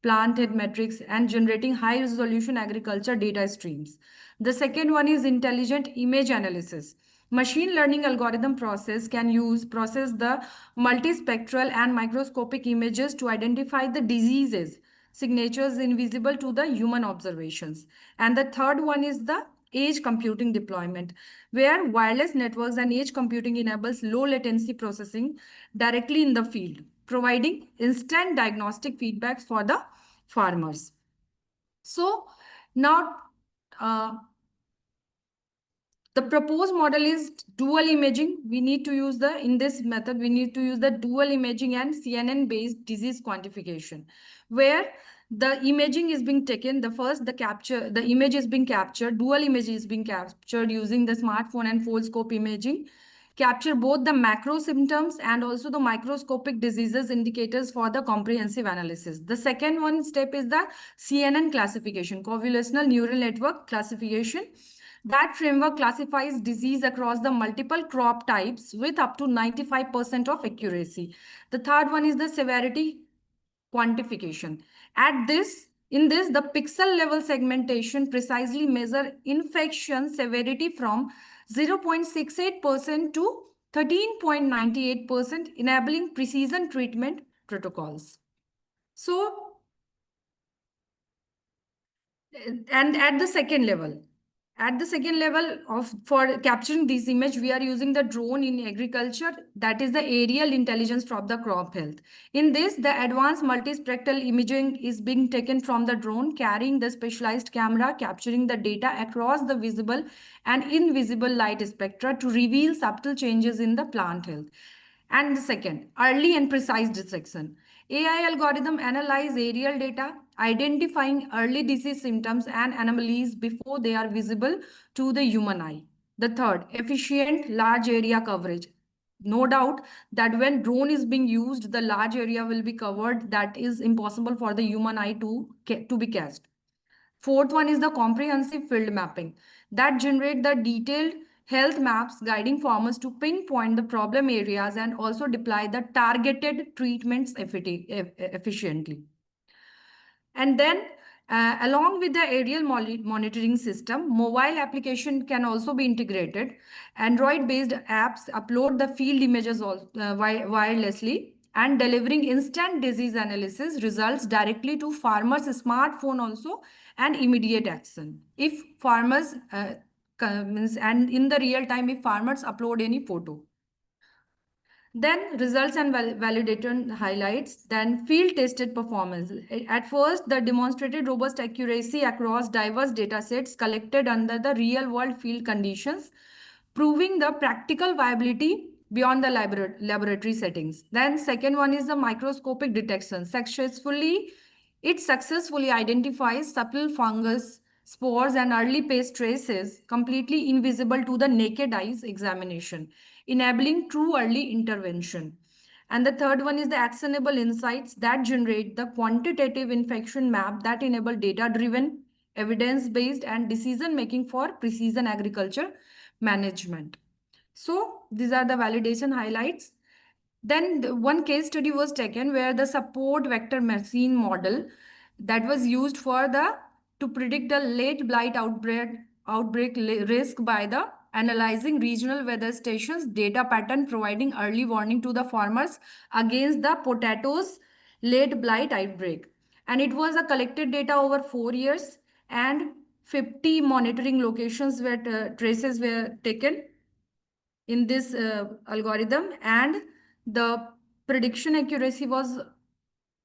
plant health metrics, and generating high resolution agriculture data streams. The second one is intelligent image analysis. Machine learning algorithm process the multispectral and microscopic images to identify the diseases, signatures invisible to the human observations. And the third one is the edge computing deployment, where wireless networks and edge computing enables low latency processing directly in the field, providing instant diagnostic feedbacks for the farmers. So now, the proposed model is dual imaging. We need to use in this method, we need to use the dual imaging and CNN-based disease quantification, where the imaging is being taken, the image is being captured, dual image is being captured using the smartphone and foldscope imaging, capture both the macro symptoms and also the microscopic diseases indicators for the comprehensive analysis. The second one step is the CNN classification, convolutional neural network classification. That framework classifies disease across the multiple crop types with up to 95% of accuracy. The third one is the severity quantification. In this, the pixel level segmentation precisely measure infection severity from 0.68% to 13.98%, enabling precision treatment protocols. So, and at the second level for capturing this image, we are using the drone in agriculture, that is the aerial intelligence from the crop health. In this, the advanced multispectral imaging is being taken from the drone, carrying the specialized camera, capturing the data across the visible and invisible light spectra to reveal subtle changes in the plant health. And the second, early and precise detection. AI algorithm analyze aerial data, identifying early disease symptoms and anomalies before they are visible to the human eye. The third, efficient large area coverage. No doubt that when drone is being used, the large area will be covered that is impossible for the human eye to be cast. Fourth one is the comprehensive field mapping that generate the detailed health maps guiding farmers to pinpoint the problem areas and also deploy the targeted treatments efficiently. And then along with the aerial monitoring system, mobile application can also be integrated. Android-based apps upload the field images wirelessly and delivering instant disease analysis results directly to farmers' smartphone also and immediate action. If farmers and in the real time, if farmers upload any photo. Then results and validation highlights, then field tested performance. At first, the demonstrated robust accuracy across diverse data sets collected under the real world field conditions, proving the practical viability beyond the laboratory settings. Then second one is the microscopic detection. It successfully identifies subtle fungus, spores and early pest traces completely invisible to the naked eyes examination, enabling true early intervention. And the third one is the actionable insights that generate the quantitative infection map that enable data-driven, evidence-based and decision-making for precision agriculture management. So these are the validation highlights. Then one case study was taken where the support vector machine model that was used to predict the late blight outbreak risk by the analyzing regional weather stations data pattern, providing early warning to the farmers against the potatoes late blight outbreak. And it was a collected data over 4 years and 50 monitoring locations where traces were taken in this algorithm, and the prediction accuracy was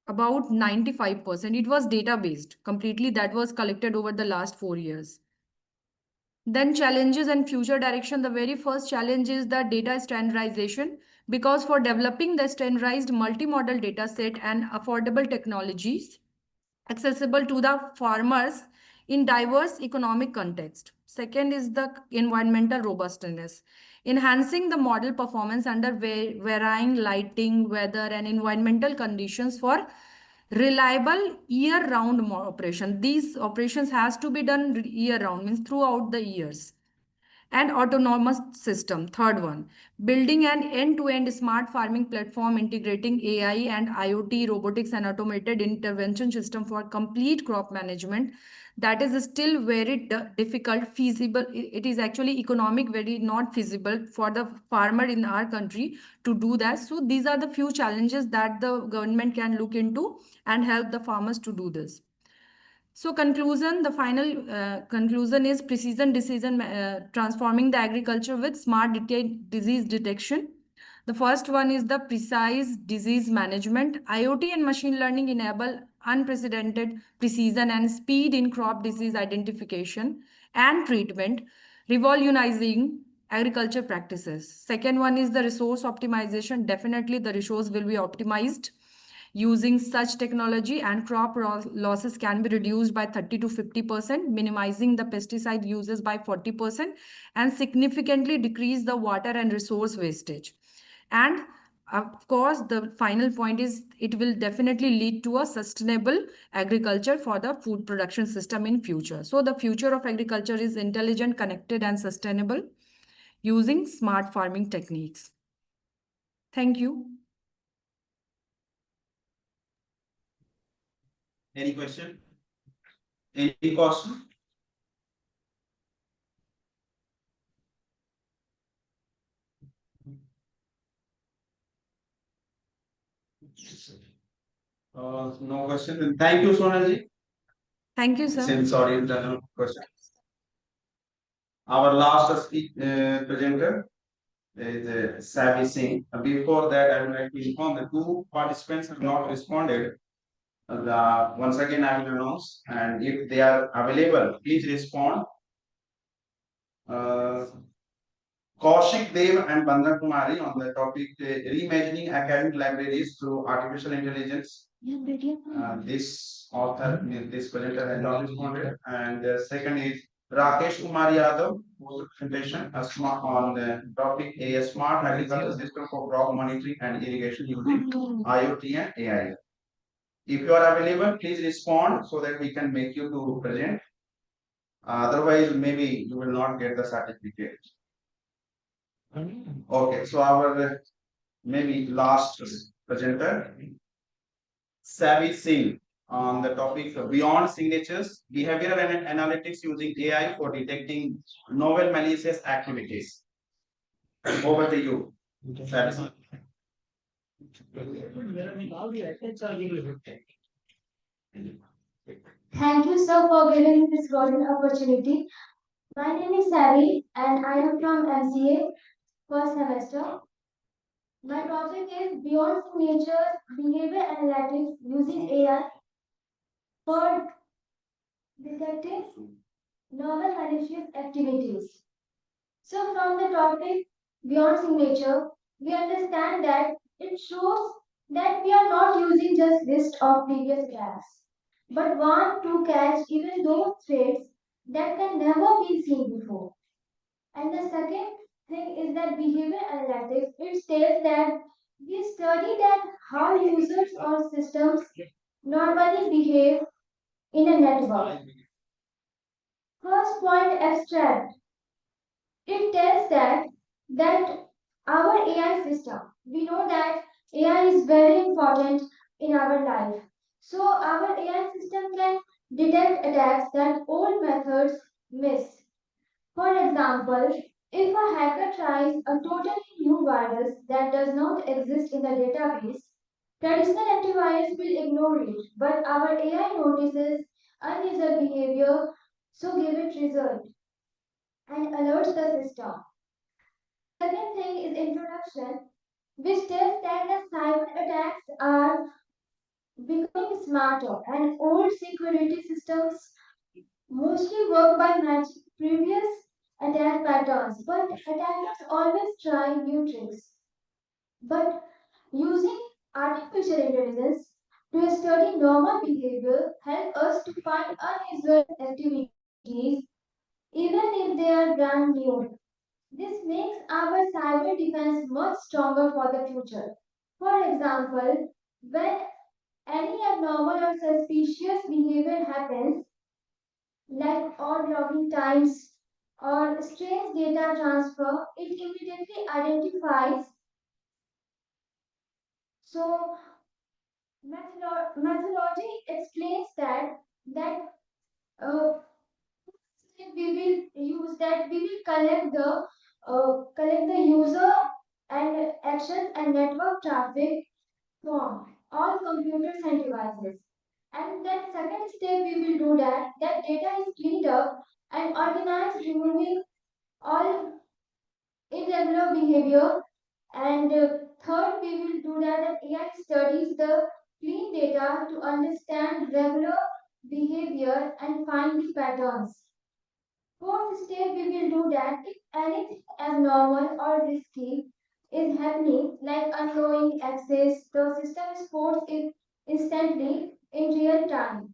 about 95%. It was data based completely, that was collected over the last 4 years. Then challenges and future direction. The very first challenge is the data standardization, because for developing the standardized multimodal data set and affordable technologies accessible to the farmers in diverse economic context. Second is the environmental robustness, enhancing the model performance under varying lighting, weather and environmental conditions for reliable year-round operation. These operations has to be done year-round, means throughout the years. And autonomous system, third one, building an end-to-end smart farming platform integrating AI and IoT, robotics and automated intervention system for complete crop management. That is still very difficult, feasible. It is actually economic, very not feasible for the farmer in our country to do that. So these are the few challenges that the government can look into and help the farmers to do this. So conclusion, the final conclusion is precision decision transforming the agriculture with smart disease detection. The first one is the precise disease management. IoT and machine learning enable unprecedented precision and speed in crop disease identification and treatment, revolutionizing agriculture practices. Second one is the resource optimization. Definitely the resource will be optimized using such technology, and crop losses can be reduced by 30 to 50%, minimizing the pesticide uses by 40%, and significantly decrease the water and resource wastage. And of course, the final point is it will definitely lead to a sustainable agriculture for the food production system in future. So the future of agriculture is intelligent, connected, and sustainable using smart farming techniques. Thank you. Any question? Any question? No question. Then thank you, Sonalji. Thank you, sir. Since audience has no questions. Our last presenter is Savi Singh. Before that, I would like to inform the two participants have not responded. Once again, I will announce, and if they are available, please respond. Kaushik Dev and Bandhan Kumari on the topic reimagining academic libraries through artificial intelligence. This author, this presenter has not responded. And the second is Rakesh Kumar Yadav, whose presentation on the topic a smart agriculture system for crop monitoring and irrigation using IoT and AI. If you are available, please respond so that we can make you to present. Otherwise, maybe you will not get the certificate. Okay, so our maybe last presenter, Savi Singh, on the topic of beyond signatures, behavioral analytics using AI for detecting novel malicious activities. Over to you, Savi Singh. Thank you, sir, for giving me this golden opportunity. My name is Sally, and I am from MCA first semester. My topic is Beyond Signatures Behavior Analytics using AI for detecting novel malicious activities. So, from the topic Beyond Signature, we understand that it shows that we are not using just list of previous attacks, but want to catch even those threats that can never be seen before. And the second thing is that behavior analytics, it states that we study that how users or systems normally behave in a network. First point abstract. It tells that our AI system, we know that AI is very important in our life. So our AI system can detect attacks that old methods miss. For example, if a hacker tries a totally new virus that does not exist in the database, traditional antivirus will ignore it, but our AI notices unusual behavior, so give it result and alerts the system. Second thing is introduction, which tells that the cyber attacks are becoming smarter and old security systems mostly work by matching previous attack patterns, but attackers always try new tricks. But using artificial intelligence to study normal behavior help us to find unusual activities even if they are brand new. This makes our cyber defense much stronger for the future. For example, when any abnormal or suspicious behavior happens, like odd login times or strange data transfer, it immediately identifies. So, methodology explains that uh, we will use that we will collect the user and actions and network traffic from all computers and devices. And then second step we will do that data is cleaned up and organized, removing all irregular behavior. And third, we will do that AI studies the clean data to understand regular behavior and find the patterns. Fourth step, we will do that if anything abnormal or risky is happening, like unknowing access, the system reports it instantly in real time.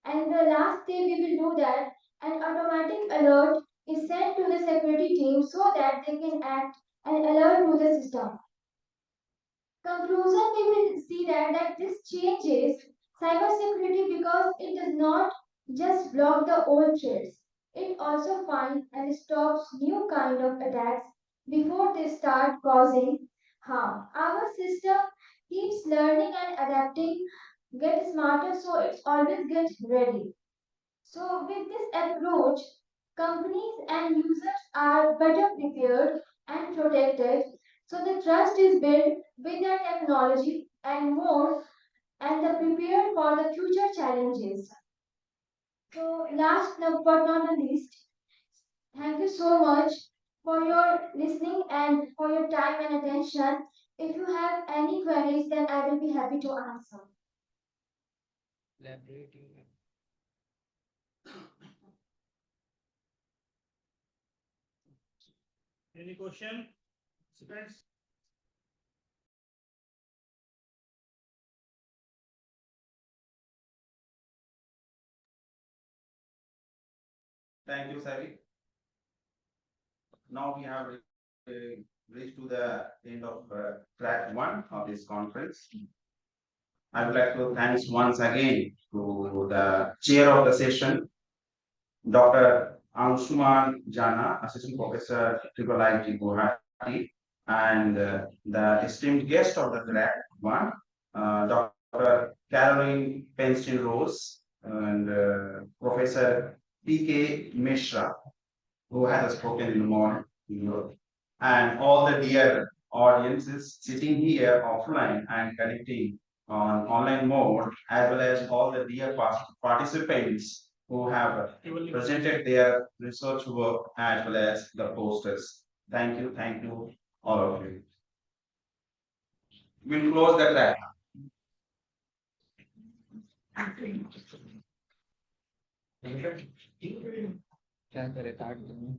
And the last step, we will do that an automatic alert is sent to the security team so that they can act and alert to the system. Conclusion, we will see that this changes cybersecurity because it does not just block the old threats. It also finds and stops new kind of attacks before they start causing harm. Our system keeps learning and adapting, get smarter, so it's always get ready. So with this approach, companies and users are better prepared and protected. So the trust is built with the technology and more and the prepared for the future challenges. So last but not the least, thank you so much for your listening and for your time and attention. If you have any queries, then I will be happy to answer. Any question? Students? Thank you, Savi. Now we have reached to the end of track 1 of this conference. I would like to thanks once again to the chair of the session, Dr. Anshuman Jana, Assistant Professor, IIIT Guwahati, and the esteemed guest of the track 1, Dr. Caroline Penston Rose, and Professor P.K. Mishra, who has spoken in the morning, and all the dear audiences sitting here offline and connecting on online mode, as well as all the dear participants who have presented their research work as well as the posters. Thank you, all of you. We'll close the track. क्या करे काट दूँ